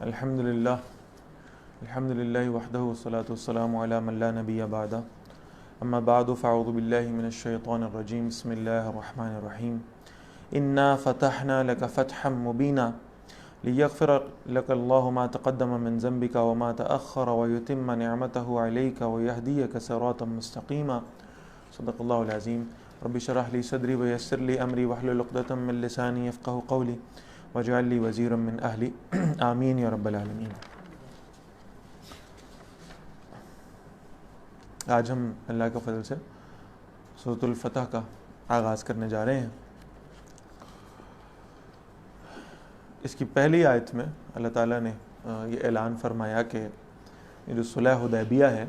الحمد للہ وحدہ والصلاة والسلام علی من لا نبی بعدہ اما بعد فاعوذ باللہ من الشیطان الرجیم بسم اللہ الرحمن الرحیم انا فتحنا لک فتحا مبینا لیغفر لک اللہ ما تقدم من ذنبک وما تأخر ویتم نعمته علیک ویہدیک صراطا مستقیما صدق اللہ العظیم رب اشرح لی صدری ویسر لی امری واحلل عقدۃ من لسانی یفقہوا قولی واجعل لی وزیرا من اہلی آمین یا رب العالمین۔ آج ہم اللہ کا فضل سے سورۃ الفتح کا آغاز کرنے جا رہے ہیں۔ اس کی پہلی آیت میں اللہ تعالیٰ نے یہ اعلان فرمایا کہ یہ جو صلح حدیبیہ ہے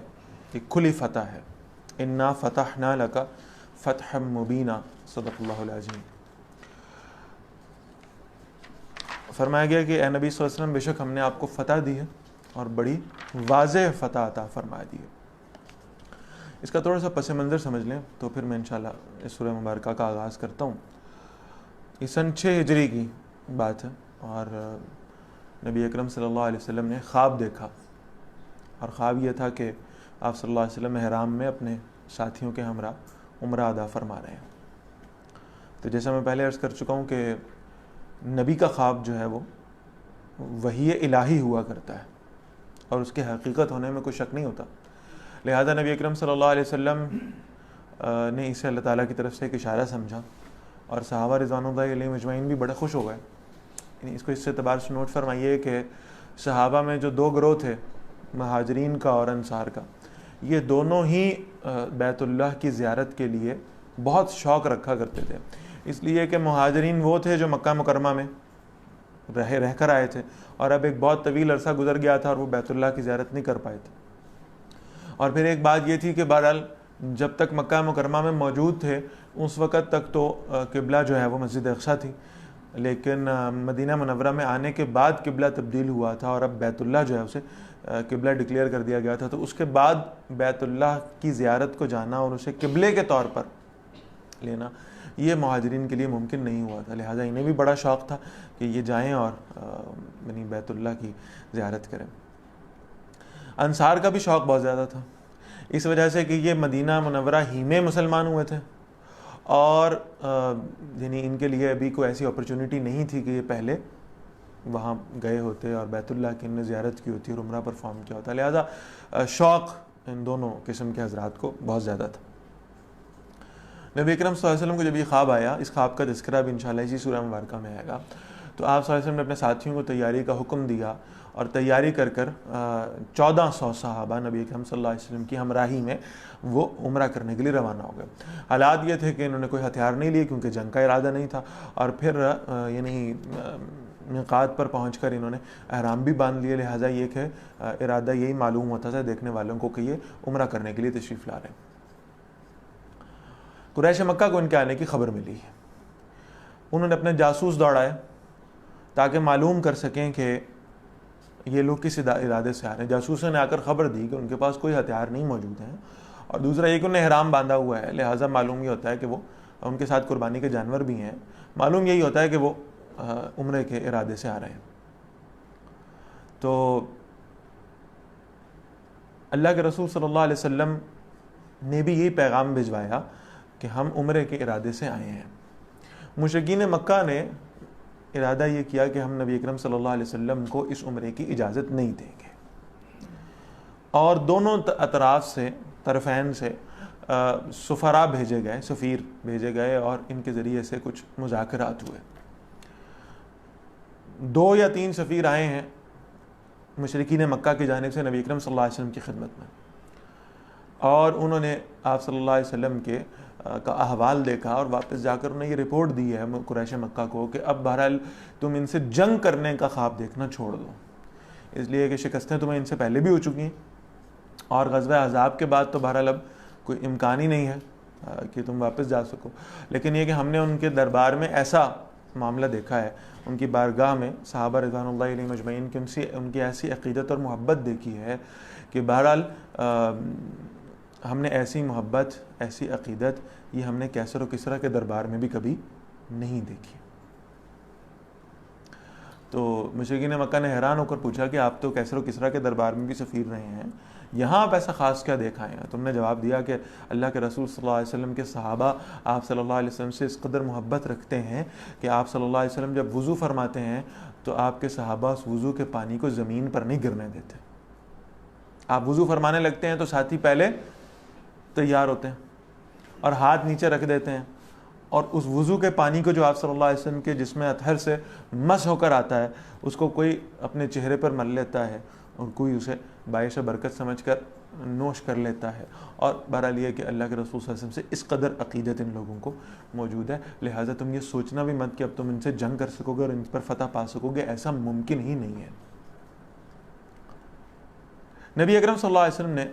یہ کھلی فتح ہے۔ انا فتحنا لک فتحا مبینا صدق اللہ العظیم۔ فرمایا گیا کہ اے نبی صلی اللہ علیہ وسلم، بے شک ہم نے آپ کو فتح دی ہے اور بڑی واضح فتح عطا فرما دی ہے۔ اس کا تھوڑا سا پس منظر سمجھ لیں تو پھر میں انشاءاللہ اس سورہ مبارکہ کا آغاز کرتا ہوں۔ یہ سن 6 ہجری کی بات ہے اور نبی اکرم صلی اللہ علیہ وسلم نے خواب دیکھا، اور خواب یہ تھا کہ آپ صلی اللہ علیہ وسلم احرام میں اپنے ساتھیوں کے ہمراہ عمرہ ادا فرما رہے ہیں۔ تو جیسا میں پہلے عرض کر چکا ہوں کہ نبی کا خواب جو ہے وہ وحی الہی ہوا کرتا ہے اور اس کے حقیقت ہونے میں کوئی شک نہیں ہوتا، لہذا نبی اکرم صلی اللہ علیہ وسلم نے اسے اللہ تعالیٰ کی طرف سے ایک اشارہ سمجھا، اور صحابہ رضوان اللہ علیہم اجمعین بھی بڑے خوش ہو گئے۔ یعنی اس کو اس اعتبار سے نوٹ فرمائیے کہ صحابہ میں جو 2 گروہ تھے، مہاجرین کا اور انصار کا، یہ دونوں ہی بیت اللہ کی زیارت کے لیے بہت شوق رکھا کرتے تھے، اس لیے کہ مہاجرین وہ تھے جو مکہ مکرمہ میں رہ کر آئے تھے، اور اب ایک بہت طویل عرصہ گزر گیا تھا اور وہ بیت اللہ کی زیارت نہیں کر پائے تھے۔ اور پھر ایک بات یہ تھی کہ بہرحال جب تک مکہ مکرمہ میں موجود تھے اس وقت تک تو قبلہ جو ہے وہ مسجد اقصیٰ تھی، لیکن مدینہ منورہ میں آنے کے بعد قبلہ تبدیل ہوا تھا اور اب بیت اللہ جو ہے اسے قبلہ ڈکلیئر کر دیا گیا تھا۔ تو اس کے بعد بیت اللہ کی زیارت کو جانا اور اسے قبلے کے طور پر لینا یہ مہاجرین کے لیے ممکن نہیں ہوا تھا، لہٰذا انہیں بھی بڑا شوق تھا کہ یہ جائیں اور یعنی بیت اللہ کی زیارت کریں۔ انصار کا بھی شوق بہت زیادہ تھا، اس وجہ سے کہ یہ مدینہ منورہ ہی میں مسلمان ہوئے تھے، اور یعنی ان کے لیے ابھی کوئی ایسی اپرچونٹی نہیں تھی کہ یہ پہلے وہاں گئے ہوتے اور بیت اللہ کی انہیں زیارت کی ہوتی اور عمرہ پرفارم کیا ہوتا، لہذا شوق ان دونوں قسم کے حضرات کو بہت زیادہ تھا۔ نبی اکرم صلی اللہ علیہ وسلم کو جب یہ خواب آیا، اس خواب کا تذکرہ بھی انشاءاللہ اسی سورہ مبارکہ میں آئے گا، تو آپ صلی اللہ علیہ وسلم نے اپنے ساتھیوں کو تیاری کا حکم دیا، اور تیاری کر 1400 صحابہ نبی اکرم صلی اللہ علیہ وسلم کی ہمراہی میں وہ عمرہ کرنے کے لیے روانہ ہو گئے۔ حالات یہ تھے کہ انہوں نے کوئی ہتھیار نہیں لیے کیونکہ جنگ کا ارادہ نہیں تھا، اور پھر یعنی میقات پر پہنچ کر انہوں نے احرام بھی باندھ لیے، لہٰذا یہ کہ ارادہ یہی معلوم ہوتا تھا دیکھنے والوں کو کہ یہ عمرہ کرنے کے لیے تشریف لا رہے ہیں۔ قریش مکہ کو ان کے آنے کی خبر ملی، انہوں نے اپنے جاسوس دوڑائے تاکہ معلوم کر سکیں کہ یہ لوگ کس ارادے سے آ رہے ہیں۔ جاسوسوں نے آ کر خبر دی کہ ان کے پاس کوئی ہتھیار نہیں موجود ہیں، اور دوسرا یہ کہ انہیں احرام باندھا ہوا ہے، لہٰذا معلوم یہ ہوتا ہے کہ وہ ان کے ساتھ قربانی کے جانور بھی ہیں، معلوم یہی ہوتا ہے کہ وہ عمرے کے ارادے سے آ رہے ہیں۔ تو اللہ کے رسول صلی اللہ علیہ وسلم نے بھی یہی پیغام بھجوایا کہ ہم عمرے کے ارادے سے آئے ہیں۔ مشرکین مکہ نے ارادہ یہ کیا کہ ہم نبی اکرم صلی اللہ علیہ وسلم کو اس عمرے کی اجازت نہیں دیں گے، اور دونوں اطراف سے، طرفین سے سفراء بھیجے گئے، سفیر بھیجے گئے، اور ان کے ذریعے سے کچھ مذاکرات ہوئے۔ 2 یا 3 سفیر آئے ہیں مشرکین مکہ کی جانب سے نبی اکرم صلی اللہ علیہ وسلم کی خدمت میں، اور انہوں نے آپ صلی اللہ علیہ وسلم کا احوال دیکھا، اور واپس جا کر انہیں یہ رپورٹ دی ہے قریش مکہ کو کہ اب بہرحال تم ان سے جنگ کرنے کا خواب دیکھنا چھوڑ دو، اس لیے کہ شکستیں تمہیں ان سے پہلے بھی ہو چکی ہیں، اور غزوہ احزاب کے بعد تو بہرحال اب کوئی امکان ہی نہیں ہے کہ تم واپس جا سکو۔ لیکن یہ کہ ہم نے ان کے دربار میں ایسا معاملہ دیکھا ہے، ان کی بارگاہ میں صحابہ رضوان اللہ علیہم اجمعین کی ان کی ایسی عقیدت اور محبت دیکھی ہے کہ بہرحال ہم نے ایسی محبت، ایسی عقیدت یہ ہم نے کیسر و کسریٰ کے دربار میں بھی کبھی نہیں دیکھی۔ تو مشرکین مکہ نے حیران ہو کر پوچھا کہ آپ تو کیسر و کسریٰ کے دربار میں بھی سفیر رہے ہیں، یہاں آپ ایسا خاص کیا دیکھا ہے؟ تم نے جواب دیا کہ اللہ کے رسول صلی اللہ علیہ وسلم کے صحابہ آپ صلی اللہ علیہ وسلم سے اس قدر محبت رکھتے ہیں کہ آپ صلی اللہ علیہ وسلم جب وضو فرماتے ہیں تو آپ کے صحابہ اس وضو کے پانی کو زمین پر نہیں گرنے دیتے. آپ وضو فرمانے لگتے ہیں تو ساتھی پہلے تیار ہوتے ہیں اور ہاتھ نیچے رکھ دیتے ہیں، اور اس وضو کے پانی کو جو آپ صلی اللہ علیہ وسلم کے جسم اطہر سے مس ہو کر آتا ہے اس کو کوئی اپنے چہرے پر مل لیتا ہے اور کوئی اسے باعث برکت سمجھ کر نوش کر لیتا ہے. اور بہرحال یہ کہ اللہ کے رسول صلی اللہ علیہ وسلم سے اس قدر عقیدت ان لوگوں کو موجود ہے، لہٰذا تم یہ سوچنا بھی مت کہ اب تم ان سے جنگ کر سکو گے اور ان پر فتح پا سکو گے، ایسا ممکن ہی نہیں ہے. نبی اکرم صلی اللہ علیہ وسلم نے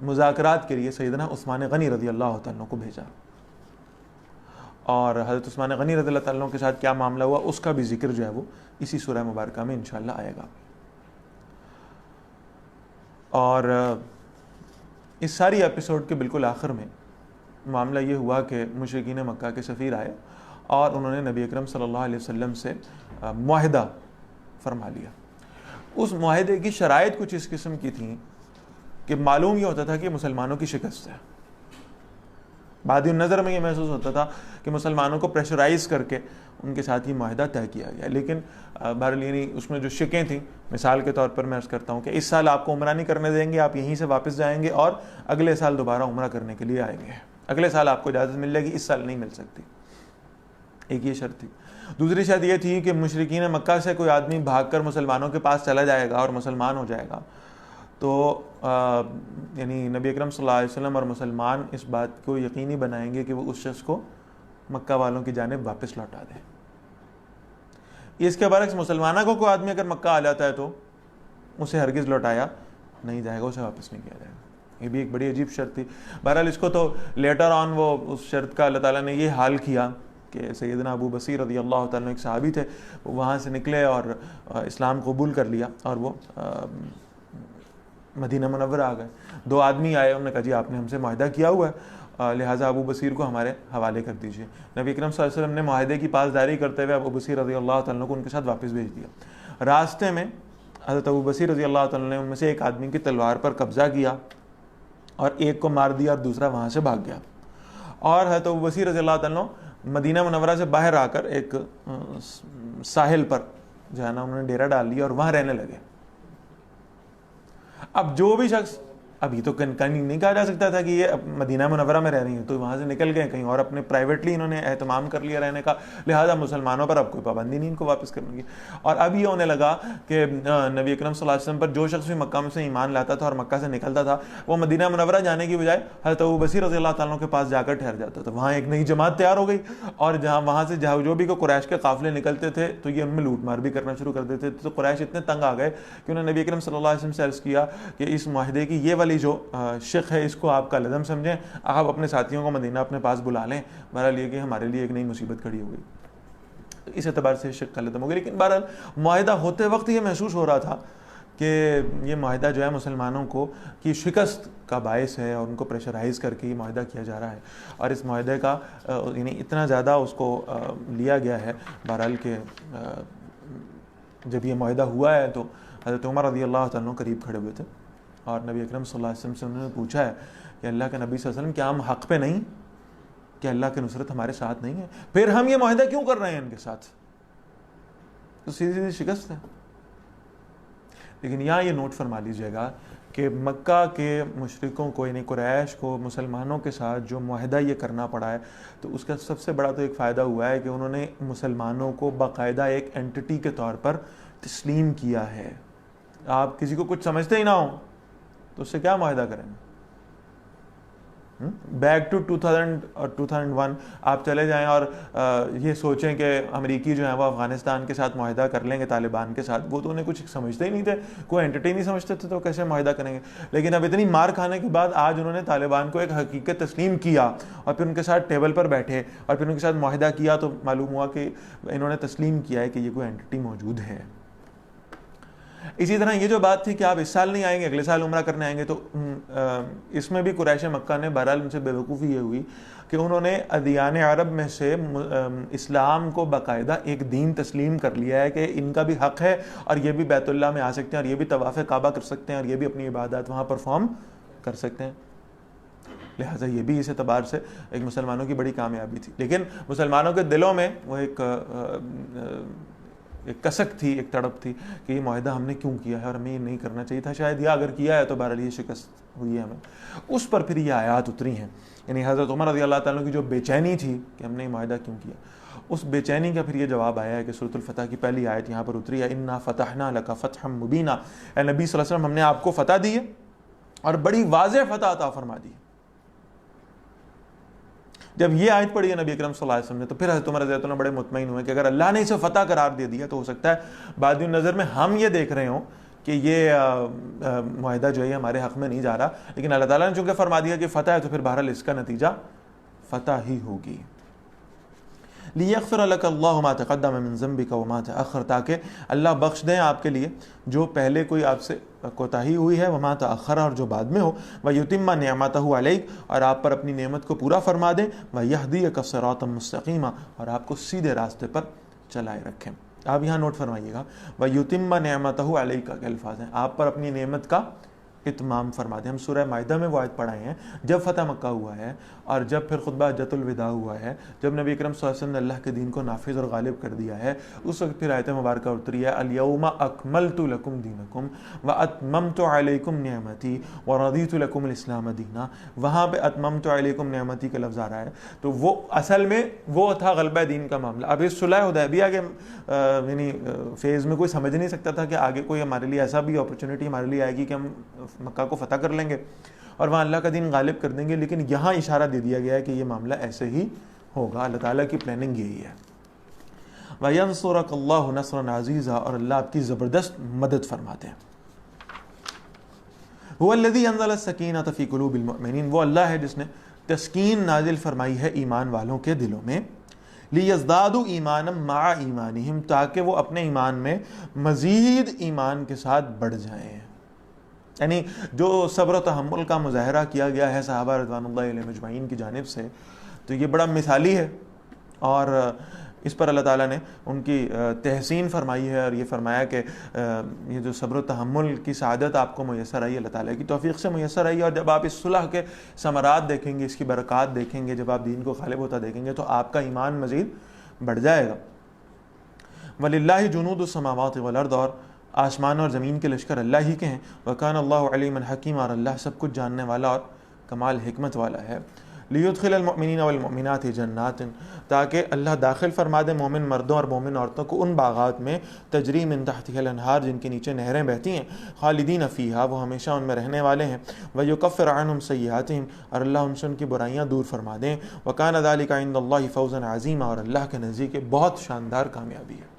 مذاکرات کے لیے سیدنا عثمان غنی رضی اللہ تعالیٰ عنہ کو بھیجا، اور حضرت عثمان غنی رضی اللہ تعالیٰ عنہ کے ساتھ کیا معاملہ ہوا اس کا بھی ذکر جو ہے وہ اسی سورہ مبارکہ میں انشاءاللہ آئے گا. اور اس ساری ایپیسوڈ کے بالکل آخر میں معاملہ یہ ہوا کہ مشرکین مکہ کے سفیر آئے اور انہوں نے نبی اکرم صلی اللہ علیہ وسلم سے معاہدہ فرما لیا. اس معاہدے کی شرائط کچھ اس قسم کی تھیں کہ معلوم یہ ہوتا تھا کہ مسلمانوں کی شکست ہے. بادی النظر میں یہ محسوس ہوتا تھا کہ مسلمانوں کو پریشرائز کر کے ان کے ساتھ یہ معاہدہ طے کیا گیا. لیکن بہرحال یعنی اس میں جو شکیں تھیں، مثال کے طور پر میں عرض کرتا ہوں کہ اس سال آپ کو عمرہ نہیں کرنے دیں گے، آپ یہیں سے واپس جائیں گے اور اگلے سال دوبارہ عمرہ کرنے کے لیے آئیں گے. اگلے سال آپ کو اجازت مل جائے گی، اس سال نہیں مل سکتی. ایک یہ شرط تھی. دوسری شرط یہ تھی کہ مشرکین مکہ سے کوئی آدمی بھاگ کر مسلمانوں کے پاس چلا جائے گا اور مسلمان ہو جائے گا تو یعنی نبی اکرم صلی اللہ علیہ وسلم اور مسلمان اس بات کو یقینی بنائیں گے کہ وہ اس شخص کو مکہ والوں کی جانب واپس لوٹا دیں. اس کے برعکس مسلمانوں کو کوئی آدمی اگر مکہ آ جاتا ہے تو اسے ہرگز لوٹایا نہیں جائے گا، اسے واپس نہیں کیا جائے گا. یہ بھی ایک بڑی عجیب شرط تھی. بہرحال اس کو تو لیٹر آن وہ اس شرط کا اللہ تعالیٰ نے یہ حال کیا کہ سیدنا ابو بصیر رضی اللہ تعالیٰ ایک صحابی تھے، وہ وہاں سے نکلے اور اسلام قبول کر لیا اور وہ مدینہ منورہ آ گئے. دو آدمی آئے، انہوں نے کہا جی آپ نے ہم سے معاہدہ کیا ہوا ہے، لہٰذا ابو بصیر کو ہمارے حوالے کر دیجیے. نبی اکرم صلی اللہ علیہ وسلم نے معاہدے کی پاسداری کرتے ہوئے ابو بصیر رضی اللہ تعالیٰ کو ان کے ساتھ واپس بھیج دیا. راستے میں حضرت ابو بصیر رضی اللہ تعالیٰ نے ان میں سے ایک آدمی کی تلوار پر قبضہ کیا اور ایک کو مار دیا اور دوسرا وہاں سے بھاگ گیا. اور حضرت ابو بصیر رضی اللہ تعالیٰ مدینہ منورہ سے باہر آ کر ایک ساحل پر جو ہے نا انہوں نے ڈیرا ڈال لیا اور وہاں رہنے لگے. اب جو بھی شخص، ابھی تو کہیں نہیں کہا جا سکتا تھا کہ یہ مدینہ منورہ میں رہ رہی ہیں، تو وہاں سے نکل گئے کہیں اور اپنے پرائیویٹلی انہوں نے اہتمام کر لیا رہنے کا، لہذا مسلمانوں پر اب کوئی پابندی نہیں ان کو واپس کرنے کی. اور اب یہ ہونے لگا کہ نبی اکرم صلی اللہ علیہ وسلم پر جو شخص بھی مکہ میں سے ایمان لاتا تھا اور مکہ سے نکلتا تھا وہ مدینہ منورہ جانے کی بجائے حضرت ابو بصیر رضی اللہ تعالیٰ کے پاس جا کر ٹھہر جاتا تھا. وہاں ایک نئی جماعت تیار ہو گئی اور جہاں وہاں سے جو بھی قریش کے قافلے نکلتے تھے تو یہ ان میں لوٹ مار بھی کرنا شروع کر دیتے تھے. تو قریش اتنے تنگ آ گئے کہ انہوں نے نبی اکرم صلی اللہ علیہ وسلم سے عرض کیا کہ اس معاہدے کی یہ والی جو شق ہے اس کو آپ کا لازم سمجھیں، آپ اپنے ساتھیوں کو مدینہ اپنے پاس بلا لیں. بہرحال یہ کہ ہمارے لیے ایک نئی مصیبت کھڑی ہو گئی. اس اعتبار سے شق کا لازم ہو گئی. لیکن بہرحال معاہدہ ہوتے وقت یہ محسوس ہو رہا تھا کہ یہ معاہدہ جو ہے مسلمانوں کو کی شکست کا باعث ہے اور ان کو پریشرائز کر کے یہ معاہدہ کیا جا رہا ہے. اور اس معاہدے کا یعنی اتنا زیادہ اس کو لیا گیا ہے بہرحال کہ جب یہ معاہدہ ہوا ہے تو حضرت عمر رضی اللہ تعالیٰ قریب کھڑے ہوئے تھے اور نبی اکرم صلی اللہ علیہ وسلم سے انہوں نے پوچھا ہے کہ اللہ کے نبی صلی اللہ علیہ وسلم کیا ہم حق پہ نہیں، کہ اللہ کی نصرت ہمارے ساتھ نہیں ہے، پھر ہم یہ معاہدہ کیوں کر رہے ہیں ان کے ساتھ؟ تو سیدھی سیدھی شکست ہے. لیکن یہاں یہ نوٹ فرما لیجئے گا کہ مکہ کے مشرکوں کو یعنی قریش کو مسلمانوں کے ساتھ جو معاہدہ یہ کرنا پڑا ہے تو اس کا سب سے بڑا تو ایک فائدہ ہوا ہے کہ انہوں نے مسلمانوں کو باقاعدہ ایک اینٹی کے طور پر تسلیم کیا ہے. آپ کسی کو کچھ سمجھتے ہی نہ ہوں تو اس سے کیا معاہدہ کریں گے؟ بیک ٹو 2000 اور 2001 آپ چلے جائیں اور یہ سوچیں کہ امریکی جو ہیں وہ افغانستان کے ساتھ معاہدہ کر لیں گے طالبان کے ساتھ، وہ تو انہیں کچھ سمجھتے ہی نہیں تھے، کوئی اینٹی نہیں سمجھتے تھے تو کیسے معاہدہ کریں گے. لیکن اب اتنی مار کھانے کے بعد آج انہوں نے طالبان کو ایک حقیقت تسلیم کیا اور پھر ان کے ساتھ ٹیبل پر بیٹھے اور پھر ان کے ساتھ معاہدہ کیا تو معلوم ہوا کہ انہوں نے تسلیم کیا ہے کہ یہ کوئی اینٹی موجود ہے. اسی طرح یہ جو بات تھی کہ آپ اس سال نہیں آئیں گے اگلے سال عمرہ کرنے آئیں گے، تو اس میں بھی قریش مکہ نے بہرحال ان سے بے وقوفی یہ ہوئی کہ انہوں نے ادیان عرب میں سے اسلام کو باقاعدہ ایک دین تسلیم کر لیا ہے کہ ان کا بھی حق ہے اور یہ بھی بیت اللہ میں آ سکتے ہیں اور یہ بھی طواف کعبہ کر سکتے ہیں اور یہ بھی اپنی عبادات وہاں پرفارم کر سکتے ہیں. لہٰذا یہ بھی اس اعتبار سے ایک مسلمانوں کی بڑی کامیابی تھی. لیکن مسلمانوں کے دلوں میں وہ ایک کسک تھی، ایک تڑپ تھی کہ یہ معاہدہ ہم نے کیوں کیا ہے اور ہمیں یہ نہیں کرنا چاہیے تھا شاید، یا اگر کیا ہے تو بہرحال یہ شکست ہوئی ہے ہمیں. اس پر پھر یہ آیات اتری ہیں. یعنی حضرت عمر رضی اللہ تعالیٰ کی جو بے چینی تھی کہ ہم نے یہ معاہدہ کیوں کیا، اس بے چینی کا پھر یہ جواب آیا ہے کہ سورۃ الفتح کی پہلی آیت یہاں پر اتری ہے، انا فتحنا لک فتحا مبینا. اے نبی صلی اللہ علیہ وسلم ہم نے آپ کو فتح دی ہے اور بڑی واضح فتح عطا فرما دی. جب یہ آیت پڑھی ہے نبی اکرم صلی اللہ علیہ وسلم نے تو پھر حضرت عمر رضی اللہ عنہ بڑے مطمئن ہوئے کہ اگر اللہ نے اسے فتح قرار دے دیا تو ہو سکتا ہے بعد نظر میں ہم یہ دیکھ رہے ہوں کہ یہ معاہدہ جو ہے ہمارے حق میں نہیں جا رہا، لیکن اللہ تعالیٰ نے چونکہ فرما دیا کہ فتح ہے تو پھر بہرحال اس کا نتیجہ فتح ہی ہوگی. لِيَغْفِرَ لَكَ اللَّهُ مَا تَقَدَّمَ مِن ذَنبِكَ وَمَا تَأَخَّرَ، تاکہ اللہ بخش دیں آپ کے لیے جو پہلے کوئی آپ سے کوتاہی ہوئی ہے، وَمَا تَأَخَّرَ اور جو بعد میں ہو، وَيُتِمَّ نِعْمَتَهُ عَلَيْكَ اور آپ پر اپنی نعمت کو پورا فرما دیں، وَيَهْدِيَكَ صِرَاطًا مُسْتَقِيمًا اور آپ کو سیدھے راستے پر چلائے رکھیں. آپ یہاں نوٹ فرمائیے گا وَيُتِمَّ نِعْمَتَهُ عَلَيْكَ کے الفاظ ہیں، آپ پر اپنی نعمت کا اتمام فرما دیں. ہم سورہ مائدہ میں وہ آیت پڑھائے ہیں جب فتح مکہ ہوا ہے اور جب پھر خطبہ حجۃ الوداع ہوا ہے، جب نبی اکرم صلی اللہ علیہ وسلم نے اللہ کے دین کو نافذ اور غالب کر دیا ہے، اس وقت پھر آیت مبارکہ اتری ہے الیوم اکملت لکم دینکم واتممت علیکم نعمتی ورضیت لکم الاسلام دینا. وہاں پہ اتممت علیکم نعمتی کا لفظ آ رہا ہے تو وہ اصل میں وہ تھا غلبہ دین کا معاملہ. اب اس صلح حدیبیہ کے یعنی فیز میں کوئی سمجھ نہیں سکتا تھا کہ آگے کوئی ہمارے لیے ایسا بھی اپرچونٹی ہمارے لیے آئے گی کہ ہم مکہ کو فتح کر لیں گے اور وہاں اللہ کا دین غالب کر دیں گے. لیکن یہاں اشارہ دے دیا گیا ہے کہ یہ معاملہ ایسے ہی ہوگا. اللہ تعالیٰ کی پلاننگ یہی ہے. وَيَنصُرَكَ اللَّهُ نَصْرًا عَزِيزًا اور اللہ آپ کی زبردست مدد فرماتے ہیں. هُوَ الَّذِي أَنزَلَ السَّكِينَةَ فِي قُلُوبِ الْمُؤْمِنِينَ وہ اللہ ہے جس نے تسکین نازل فرمائی ہے ایمان والوں کے دلوں میں. لِيَزْدَادُوا إِيمَانًا مَعَ إِيمَانِهِمْ تاکہ وہ اپنے ایمان میں مزید ایمان کے ساتھ بڑھ جائیں. یعنی جو صبر و تحمل کا مظاہرہ کیا گیا ہے صحابہ رضوان اللہ علیہ مجمعین کی جانب سے تو یہ بڑا مثالی ہے اور اس پر اللہ تعالیٰ نے ان کی تحسین فرمائی ہے اور یہ فرمایا کہ یہ جو صبر و تحمل کی سعادت آپ کو میسر آئی اللہ تعالیٰ کی توفیق سے میسر آئی. اور جب آپ اس صلح کے ثمرات دیکھیں گے، اس کی برکات دیکھیں گے، جب آپ دین کو غالب ہوتا دیکھیں گے تو آپ کا ایمان مزید بڑھ جائے گا. وَلِلَّهِ جُنُودُ السَّمَاوَاتِ وَالْأَرْضِ اور آسمان اور زمین کے لشکر اللہ ہی کے ہیں. وَكَانَ اللَّهُ عَلِيمًا حَكِيمًا اور اللہ سب کچھ جاننے والا اور کمال حکمت والا ہے. لِيُدْخِلَ الْمُؤْمِنِينَ وَالْمُؤْمِنَاتِ جَنَّاتٍ تاکہ اللہ داخل فرما دے مومن مردوں اور مومن عورتوں کو ان باغات میں تجری من تحتها الانہار جن کے نیچے نہریں بہتی ہیں، خالدین فیہا وہ ہمیشہ ان میں رہنے والے ہیں. وَيُكَفِّرْ عَنْهُمْ سَيِّئَاتِهِمْ اور اللہ ان سے ان کی برائیاں دور فرما دیں. وَكَانَ ذَلِكَ عِندَ اللَّهِ فَوْزًا عَظِيمًا اور اللہ کے نزدیک بہت شاندار کامیابی ہے.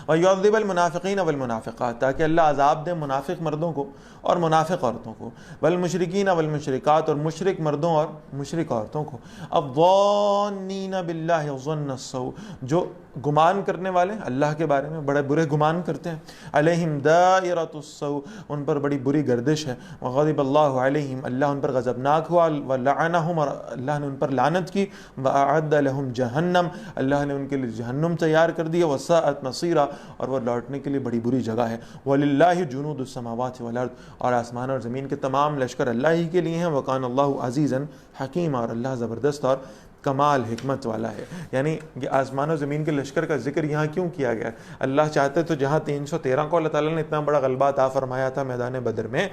وَيُعَذِّبَ الْمُنَافِقِينَ وَالْمُنَافِقَاتِ تاکہ اللہ عذاب دے منافق مردوں کو اور منافق عورتوں کو. وَالْمُشْرِكِينَ وَالْمُشْرِكَاتِ اور مشرک مردوں اور مشرک عورتوں کو. الظَّانِّينَ بِاللَّهِ ظَنَّ السَّوْءِ جو گمان کرنے والے اللہ کے بارے میں بڑے برے گمان کرتے ہیں. عَلَيْهِمْ دَائِرَةُ السَّوْءِ ان پر بڑی بری گردش ہے. وَغَضِبَ اللَّهُ عَلَيْهِمْ اللہ ان پر غضبناک ہوا. وَلَعَنَهُمْ اور اللہ نے ان پر لعنت کی. وَأَعَدَّ لَهُمْ جَهَنَّمَ اللہ نے ان کے لیے جہنم تیار کر دی. وَسَاءَتْ مَصِيرًا اور وہ لوٹنے کے لیے بڑی بری جگہ ہے. وَلِلَّهِ جُنُودُ السَّمَاوَاتِ وَالْأَرْضِ اور آسمان اور زمین کے تمام لشکر اللہ ہی کے لیے ہیں. وَكَانَ اللَّهُ عَزِيزًا حَكِيمًا اور اللہ زبردست اور کمال حکمت والا ہے. یعنی یہ آسمان و زمین کے لشکر کا ذکر یہاں کیوں کیا گیا؟ اللہ چاہتے تو جہاں 313 کو اللہ تعالیٰ نے اتنا بڑا غلبہ عطا فرمایا تھا میدان بدر میں،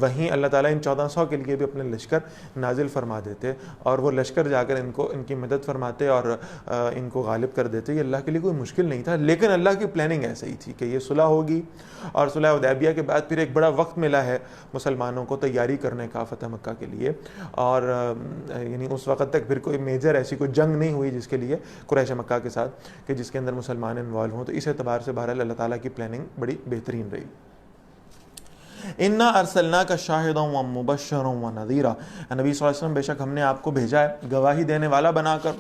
وہیں اللہ تعالیٰ ان 1400 کے لیے بھی اپنے لشکر نازل فرما دیتے اور وہ لشکر جا کر ان کی مدد فرماتے اور ان کو غالب کر دیتے. یہ اللہ کے لیے کوئی مشکل نہیں تھا، لیکن اللہ کی پلاننگ ایسے ہی تھی کہ یہ صلح ہوگی اور صلح حدیبیہ کے بعد پھر ایک بڑا وقت ملا ہے مسلمانوں کو تیاری کرنے کا فتح مکہ کے لیے. اور یعنی اس وقت تک پھر کوئی میجر ایسی کوئی جنگ نہیں ہوئی جس کے لیے قریش مکہ کے ساتھ کہ جس کے اندر مسلمان انوالو ہوں. تو اس اعتبار سے بہرحال اللہ تعالیٰ کی پلاننگ بڑی بہترین رہی. اِنَّا أَرْسَلْنَاكَ شَاهِدًا وَمُبَشِّرًا وَنَذِيرًا نبی صلی اللہ علیہ وسلم بے شک ہم نے آپ کو بھیجا ہے گواہی دینے والا بنا کر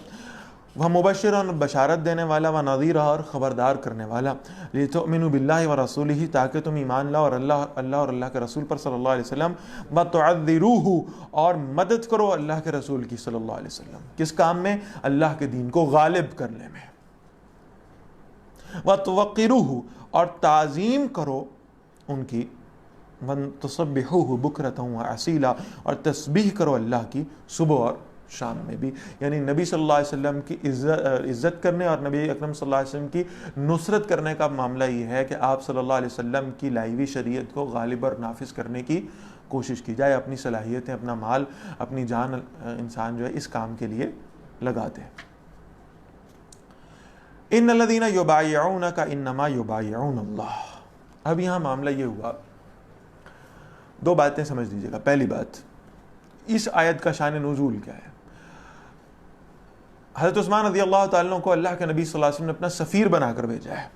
وہ مبشر اور بشارت دینے والا، و نذیر اور خبردار کرنے والا، لتؤمنوا باللہ و رسولہ، تاکہ تم ایمان لاؤ اور اللہ اور اللہ کے رسول پر صلی اللہ علیہ وسلم، وتعذروہ اور مدد کرو اللہ کے رسول کی صلی اللہ علیہ وسلم، کس کام میں؟ اللہ کے دین کو غالب کرنے میں، وتوقروہ اور تعظیم کرو ان کی، وتصبحوہ بکرۃ و اصیلا اور تسبیح کرو اللہ کی صبح اور شام میں بھی۔ یعنی نبی صلی اللہ علیہ وسلم کی عزت کرنے اور نبی اکرم صلی اللہ علیہ وسلم کی نصرت کرنے کا معاملہ یہ ہے کہ آپ صلی اللہ علیہ وسلم کی لائی ہوئی شریعت کو غالب اور نافذ کرنے کی کوشش کی جائے، اپنی صلاحیتیں، اپنا مال، اپنی جان انسان جو ہے اس کام کے لیے لگا دے۔ ان الذین یبایعونک انما یبایعون اللہ۔ اب یہاں معاملہ یہ ہوا، دو باتیں سمجھ لیجیے گا۔ پہلی بات، اس آیت کا شان نزول کیا ہے؟ حضرت عثمان رضی اللہ تعالیٰ عنہ کو اللہ کے نبی صلی اللہ علیہ وسلم نے اپنا سفیر بنا کر بھیجا ہے،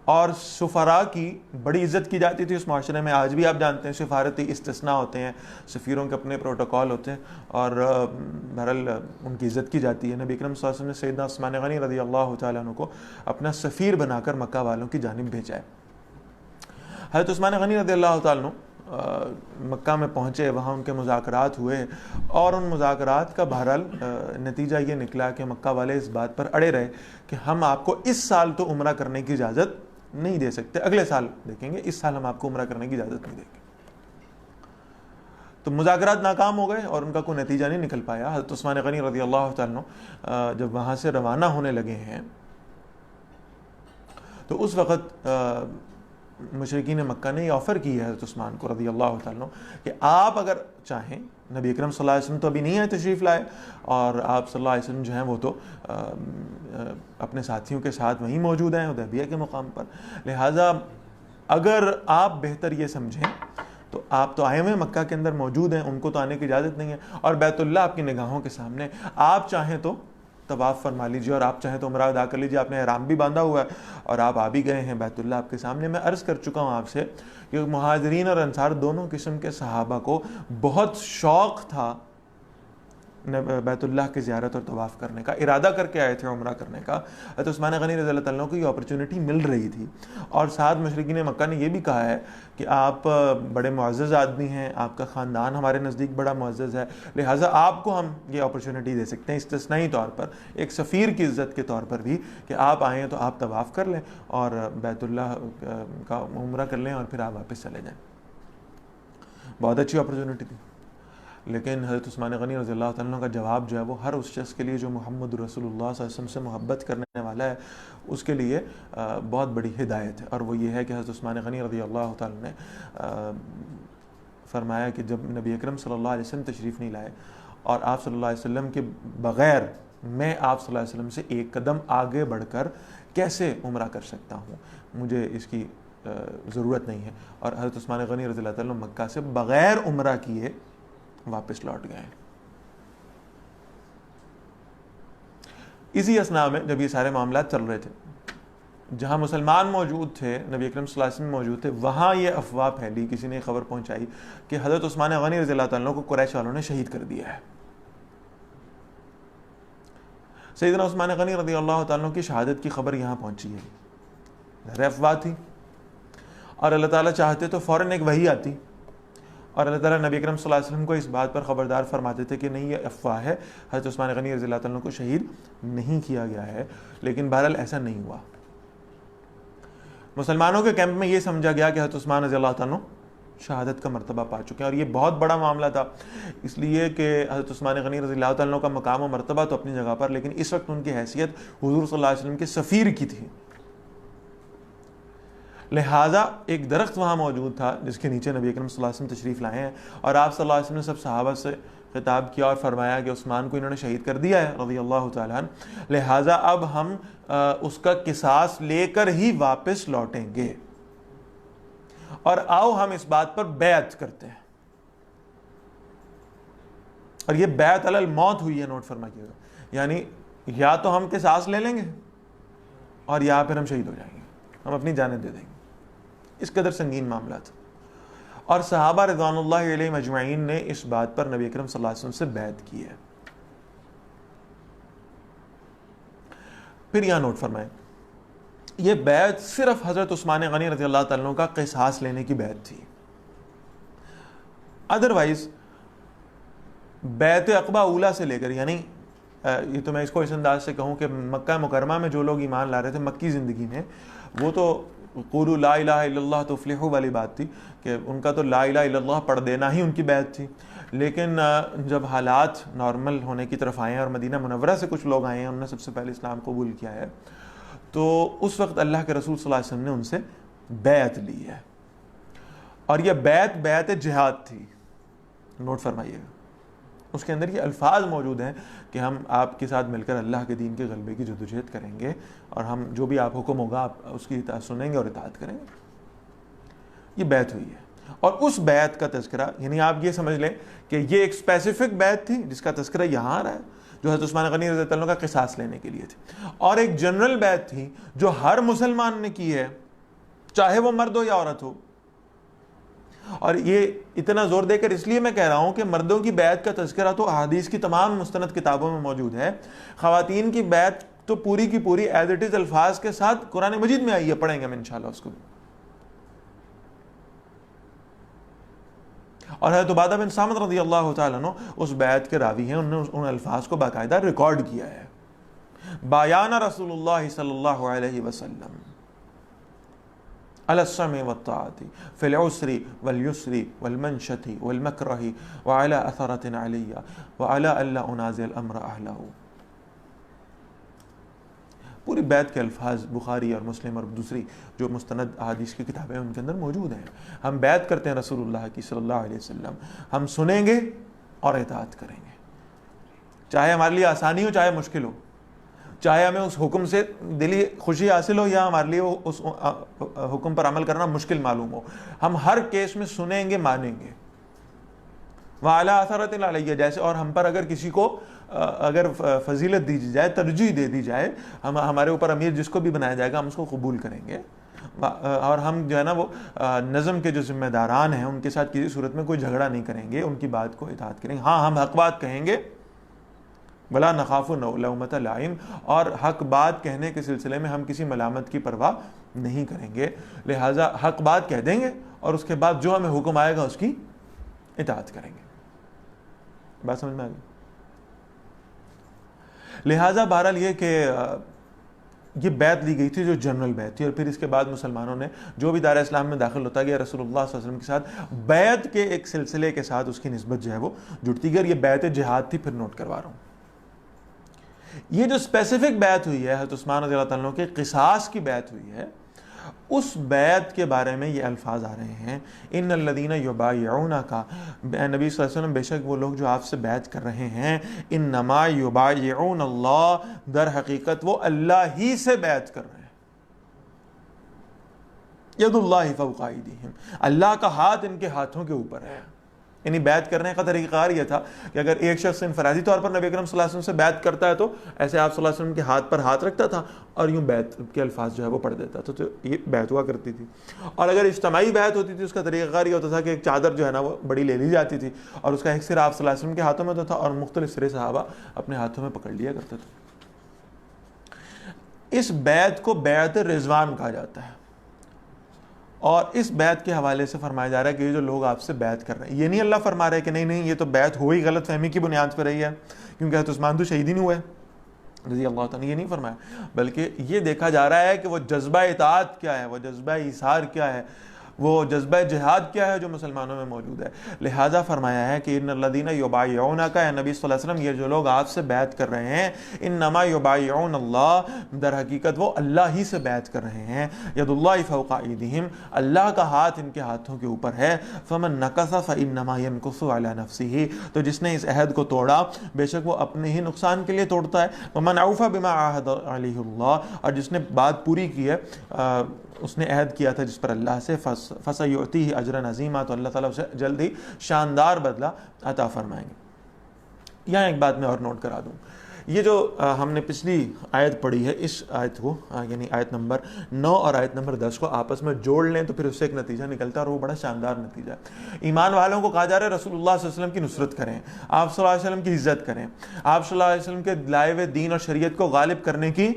اور سفراء کی بڑی عزت کی جاتی تھی اس معاشرے میں۔ آج بھی آپ جانتے ہیں سفارتی استثناء ہوتے ہیں، سفیروں کے اپنے پروٹوکول ہوتے ہیں، اور بہرحال ان کی عزت کی جاتی ہے۔ نبی اکرم صلی اللہ علیہ وسلم نے سیدنا عثمان غنی رضی اللہ تعالیٰ عنہ کو اپنا سفیر بنا کر مکہ والوں کی جانب بھیجا ہے۔ حضرت عثمان غنی رضی اللہ تعالیٰ عنہ مکہ میں پہنچے، وہاں ان کے مذاکرات ہوئے، اور ان مذاکرات کا بہرحال نتیجہ یہ نکلا کہ مکہ والے اس بات پر اڑے رہے کہ ہم آپ کو اس سال تو عمرہ کرنے کی اجازت نہیں دے سکتے، اگلے سال دیکھیں گے، اس سال ہم آپ کو عمرہ کرنے کی اجازت نہیں دیں گے۔ تو مذاکرات ناکام ہو گئے اور ان کا کوئی نتیجہ نہیں نکل پایا۔ حضرت عثمان غنی رضی اللہ تعالیٰ عنہ جب وہاں سے روانہ ہونے لگے ہیں تو اس وقت مشرکین مکہ نے یہ آفر کی ہے حضرت عثمان کو رضی اللہ تعالیٰ عنہ کہ آپ اگر چاہیں، نبی اکرم صلی اللہ علیہ وسلم تو ابھی نہیں آئے، تشریف لائے، اور آپ صلی اللہ علیہ وسلم جو ہیں وہ تو اپنے ساتھیوں کے ساتھ وہیں موجود ہیں حدیبیہ کے مقام پر، لہٰذا اگر آپ بہتر یہ سمجھیں تو آپ تو آئے ہوئے مکہ کے اندر موجود ہیں، ان کو تو آنے کی اجازت نہیں ہے، اور بیت اللہ آپ کی نگاہوں کے سامنے، آپ چاہیں تو طواف فرما لیجیے اور آپ چاہیں تو عمرہ ادا کر لیجیے، آپ نے احرام بھی باندھا ہوا ہے اور آپ آ بھی گئے ہیں بیت اللہ آپ کے سامنے۔ میں عرض کر چکا ہوں آپ سے کہ مہاجرین اور انصار دونوں قسم کے صحابہ کو بہت شوق تھا بیت اللہ کی زیارت اور طواف کرنے کا، ارادہ کر کے آئے تھے عمرہ کرنے کا۔ حضرت عثمان غنی رضی اللہ تعالیٰ عنہ کو یہ اپرچونٹی مل رہی تھی، اور ساتھ مشرکین مکہ نے یہ بھی کہا ہے کہ آپ بڑے معزز آدمی ہیں، آپ کا خاندان ہمارے نزدیک بڑا معزز ہے، لہٰذا آپ کو ہم یہ اپرچونٹی دے سکتے ہیں استثنائی طور پر، ایک سفیر کی عزت کے طور پر بھی، کہ آپ آئیں تو آپ طواف کر لیں اور بیت اللہ کا عمرہ کر لیں اور پھر آپ واپس چلے جائیں۔ بہت اچھی اپرچونٹی تھی، لیکن حضرت عثمان غنی رضی اللہ تعالیٰ عنہ کا جواب جو ہے وہ ہر اس شخص کے لیے جو محمد رسول اللہ صلی اللہ علیہ وسلم سے محبت کرنے والا ہے اس کے لیے بہت بڑی ہدایت ہے، اور وہ یہ ہے کہ حضرت عثمان غنی رضی اللہ تعالیٰ نے فرمایا کہ جب نبی اکرم صلی اللہ علیہ وسلم تشریف نہیں لائے اور آپ صلی اللہ علیہ وسلم کے بغیر میں آپ صلی اللہ علیہ وسلم سے ایک قدم آگے بڑھ کر کیسے عمرہ کر سکتا ہوں، مجھے اس کی ضرورت نہیں ہے، اور حضرت عثمان غنی رضی اللہ تعالیٰ مکہ سے بغیر عمرہ کیے واپس لوٹ گئے۔ اسی اثناء میں جب یہ سارے معاملات چل رہے تھے، جہاں مسلمان موجود تھے، نبی اکرم صلی اللہ علیہ وسلم موجود تھے، وہاں یہ افواہ پھیلی، کسی نے خبر پہنچائی کہ حضرت عثمان غنی رضی اللہ تعالیٰ کو قریش والوں نے شہید کر دیا ہے۔ سیدنا عثمان غنی رضی اللہ تعالیٰ کی شہادت کی خبر یہاں پہنچی ہے، افواہ تھی، اور اللہ تعالیٰ چاہتے تو فوراً ایک وحی آتی اور اللہ تعالیٰ نبی اکرم صلی اللہ علیہ وسلم کو اس بات پر خبردار فرماتے تھے کہ نہیں، یہ افواہ ہے، حضرت عثمان غنی رضی اللہ تعالیٰ کو شہید نہیں کیا گیا ہے، لیکن بہرحال ایسا نہیں ہوا۔ مسلمانوں کے کیمپ میں یہ سمجھا گیا کہ حضرت عثمان رضی اللہ تعالیٰ شہادت کا مرتبہ پا چکے ہیں، اور یہ بہت بڑا معاملہ تھا، اس لیے کہ حضرت عثمان غنی رضی اللہ تعالیٰ کا مقام و مرتبہ تو اپنی جگہ پر، لیکن اس وقت ان کی حیثیت حضور صلی اللہ علیہ وسلم کے سفیر کی تھی، لہٰذا ایک درخت وہاں موجود تھا جس کے نیچے نبی اکرم صلی اللہ علیہ وسلم تشریف لائے ہیں، اور آپ صلی اللہ علیہ وسلم نے سب صحابہ سے خطاب کیا اور فرمایا کہ عثمان کو انہوں نے شہید کر دیا ہے رضی اللہ تعالیٰ عنہ، لہٰذا اب ہم اس کا قصاص لے کر ہی واپس لوٹیں گے، اور آؤ ہم اس بات پر بیعت کرتے ہیں۔ اور یہ بیعت علی الموت ہوئی ہے، نوٹ فرمائیے گا، یعنی یا تو ہم قصاص لے لیں گے اور یا پھر ہم شہید ہو جائیں گے، ہم اپنی جانیں دے دیں گے۔ اس قدر سنگین معاملات، اور صحابہ رضوان اللہ علیہم اجمعین نے اس بات پر نبی اکرم صلی اللہ علیہ وسلم سے بیعت کی ہے۔ پھر یہاں نوٹ فرمائیں، یہ بیعت صرف حضرت عثمان غنی رضی اللہ تعالیٰ عنہ کا قصاص لینے کی بیعت تھی. ادروائز بیعت عقبہ اولیٰ سے لے کر، یعنی یہ تو میں اس کو اس انداز سے کہوں کہ مکہ مکرمہ میں جو لوگ ایمان لا رہے تھے مکی زندگی میں، وہ تو قولوا لا الہ الا اللہ تفلحوا والی بات تھی کہ ان کا تو لا الہ الا اللہ پڑھ دینا ہی ان کی بیعت تھی. لیکن جب حالات نارمل ہونے کی طرف آئے ہیں اور مدینہ منورہ سے کچھ لوگ آئے ہیں، انہوں نے سب سے پہلے اسلام قبول کیا ہے، تو اس وقت اللہ کے رسول صلی اللہ علیہ وسلم نے ان سے بیعت لی ہے. اور یہ بیعت جہاد تھی. نوٹ فرمائیے گا، اس کے اندر یہ الفاظ موجود ہیں کہ ہم آپ کے ساتھ مل کر اللہ کے دین کے غلبے کی جدوجہد کریں گے، اور ہم جو بھی آپ حکم ہوگا آپ اس کی اطاعت سنیں گے اور اطاعت کریں گے. یہ بیعت ہوئی ہے. اور اس بیعت کا تذکرہ، یعنی آپ یہ سمجھ لیں کہ یہ ایک اسپیسیفک بیعت تھی جس کا تذکرہ یہاں آ رہا ہے، جو حضرت عثمان غنی رضی اللہ عنہ کا قصاص لینے کے لیے تھی، اور ایک جنرل بیعت تھی جو ہر مسلمان نے کی ہے، چاہے وہ مرد ہو یا عورت ہو. اور یہ اتنا زور دے کر اس لیے میں کہہ رہا ہوں کہ مردوں کی بیعت کا تذکرہ تو احادیث کی تمام مستند کتابوں میں موجود ہے. خواتین کی بیعت تو پوری کی پوری ایز اٹ از الفاظ کے ساتھ قرآن مجید میں آئی ہے، پڑھیں گے ہم انشاءاللہ اس کو. اور حضرت عبادہ بن صامت رضی اللہ تعالیٰ عنہ اس بیعت کے راوی ہیں، انہوں نے ان الفاظ کو باقاعدہ ریکارڈ کیا ہے. بایان رسول اللہ صلی اللہ علیہ وسلم علی السمع والطاعة فی العسر والیسر والمنشط والمکرہ وعلی اثرۃ علی وعلی الا انازع الامر اہلہ. پوری بیعت کے الفاظ بخاری اور مسلم اور دوسری جو مستند احادیث کی کتابیں ہیں ان کے اندر موجود ہیں. ہم بیعت کرتے ہیں رسول اللہ کی صلی اللہ علیہ وسلم، ہم سنیں گے اور اطاعت کریں گے، چاہے ہمارے لیے آسانی ہو چاہے مشکل ہو، چاہے ہمیں اس حکم سے دلی خوشی حاصل ہو یا ہمارے لیے اس حکم پر عمل کرنا مشکل معلوم ہو، ہم ہر کیس میں سنیں گے، مانیں گے. وَعَلَىٰ أَثَرَةٍ عَلَيَّ، جیسے اور ہم پر اگر کسی کو اگر فضیلت دی جائے، ترجیح دے دی جائے، ہمارے اوپر امیر جس کو بھی بنایا جائے گا ہم اس کو قبول کریں گے. اور ہم جو ہے نا وہ نظم کے جو ذمہ داران ہیں ان کے ساتھ کسی صورت میں کوئی جھگڑا نہیں کریں گے، ان کی بات کو اطاعت کریں گے. ہاں ہم حق بات کہیں گے، بلا نخاف لومۃ لائم، اور حق بات کہنے کے سلسلے میں ہم کسی ملامت کی پرواہ نہیں کریں گے. لہٰذا حق بات کہہ دیں گے اور اس کے بعد جو ہمیں حکم آئے گا اس کی اطاعت کریں گے. بات سمجھ میں آ گئی؟ لہٰذا بہرحال یہ کہ یہ بیعت لی گئی تھی جو جنرل بیعت تھی، اور پھر اس کے بعد مسلمانوں نے جو بھی دائرہ اسلام میں داخل ہوتا گیا رسول اللہ صلی اللہ علیہ وسلم کے ساتھ بیعت کے ایک سلسلے کے ساتھ اس کی نسبت جو ہے وہ جڑتی گئی. اور یہ بیعت جہاد تھی. پھر نوٹ کروا رہا ہوں، یہ جو اسپیسیفک بیعت ہوئی ہے حضرت عثمان رضی اللہ تعالیٰ عنہ کے قصاص کی بیعت ہوئی ہے، اس بیعت کے بارے میں یہ الفاظ آ رہے ہیں، ان الذین یبایعونک، نبی صلی اللہ علیہ وسلم بے شک وہ لوگ جو آپ سے بیعت کر رہے ہیں، انما یبایعون اللہ، در حقیقت وہ اللہ ہی سے بیعت کر رہے ہیں. ید اللہ فوق ایدیہم، اللہ کا ہاتھ ان کے ہاتھوں کے اوپر ہے. یعنی بیعت کرنے کا طریقہ کار یہ تھا کہ اگر ایک شخص انفرادی طور پر نبی اکرم صلی اللہ علیہ وسلم سے بیعت کرتا ہے تو ایسے آپ صلی اللہ علیہ وسلم کے ہاتھ پر ہاتھ رکھتا تھا اور یوں بیعت کے الفاظ جو ہے وہ پڑھ دیتا تھا. تو یہ بیعت ہوا کرتی تھی. اور اگر اجتماعی بیعت ہوتی تھی اس کا طریقہ کار یہ ہوتا تھا کہ ایک چادر جو ہے نا وہ بڑی لے لی جاتی تھی اور اس کا ایک سرا آپ صلی اللہ علیہ وسلم کے ہاتھوں میں ہوتا تھا اور مختلف سرے صحابہ اپنے ہاتھوں میں پکڑ لیا کرتے تھے. اس بیعت کو بیعت رضوان کہا جاتا ہے. اور اس بیعت کے حوالے سے فرمایا جا رہا ہے کہ یہ جو لوگ آپ سے بیعت کر رہے ہیں، یہ نہیں اللہ فرما رہے کہ نہیں یہ تو بیعت ہوئی غلط فہمی کی بنیاد پر رہی ہے کیونکہ حضرت عثمان تو شہید ہی نہیں ہوئے رضی اللہ تعالیٰ، یہ نہیں فرمایا، بلکہ یہ دیکھا جا رہا ہے کہ وہ جذبہ اطاعت کیا ہے، وہ جذبہ ایثار کیا ہے، وہ جذبہ جہاد کیا ہے جو مسلمانوں میں موجود ہے. لہٰذا فرمایا ہے کہ ان الذین یبایعونک، اے نبی صلی اللہ علیہ وسلم یہ جو لوگ آپ سے بیعت کر رہے ہیں، انما یبایعون اللہ، در حقیقت وہ اللہ ہی سے بیعت کر رہے ہیں. ید اللہ فوق ایدیہم، اللہ کا ہاتھ ان کے ہاتھوں کے اوپر ہے. فمن نکث فانما ینکث علی نفسہ، تو جس نے اس عہد کو توڑا بے شک وہ اپنے ہی نقصان کے لیے توڑتا ہے. ومن اوفی بما عاہد علیہ اللہ، اور جس نے بات پوری کی ہے، اس نے عہد کیا تھا جس پر اللہ سے، فسیؤتیہ اجرا عظیما، تو اللہ تعالیٰ اسے جلد ہی شاندار بدلہ عطا فرمائیں گے. یہاں ایک بات میں اور نوٹ کرا دوں، یہ جو ہم نے پچھلی آیت پڑھی ہے اس آیت کو یعنی آیت نمبر 9 اور آیت نمبر 10 کو آپس میں جوڑ لیں تو پھر اس سے ایک نتیجہ نکلتا ہے اور وہ بڑا شاندار نتیجہ ہے. ایمان والوں کو کہا جا رہا ہے رسول اللہ صلی اللہ علیہ وسلم کی نصرت کریں، آپ صلی اللہ علیہ وسلم کی عزت کریں، آپ صلی اللہ علیہ وسلم کے لائے ہوئے دین اور شریعت کو غالب کرنے کی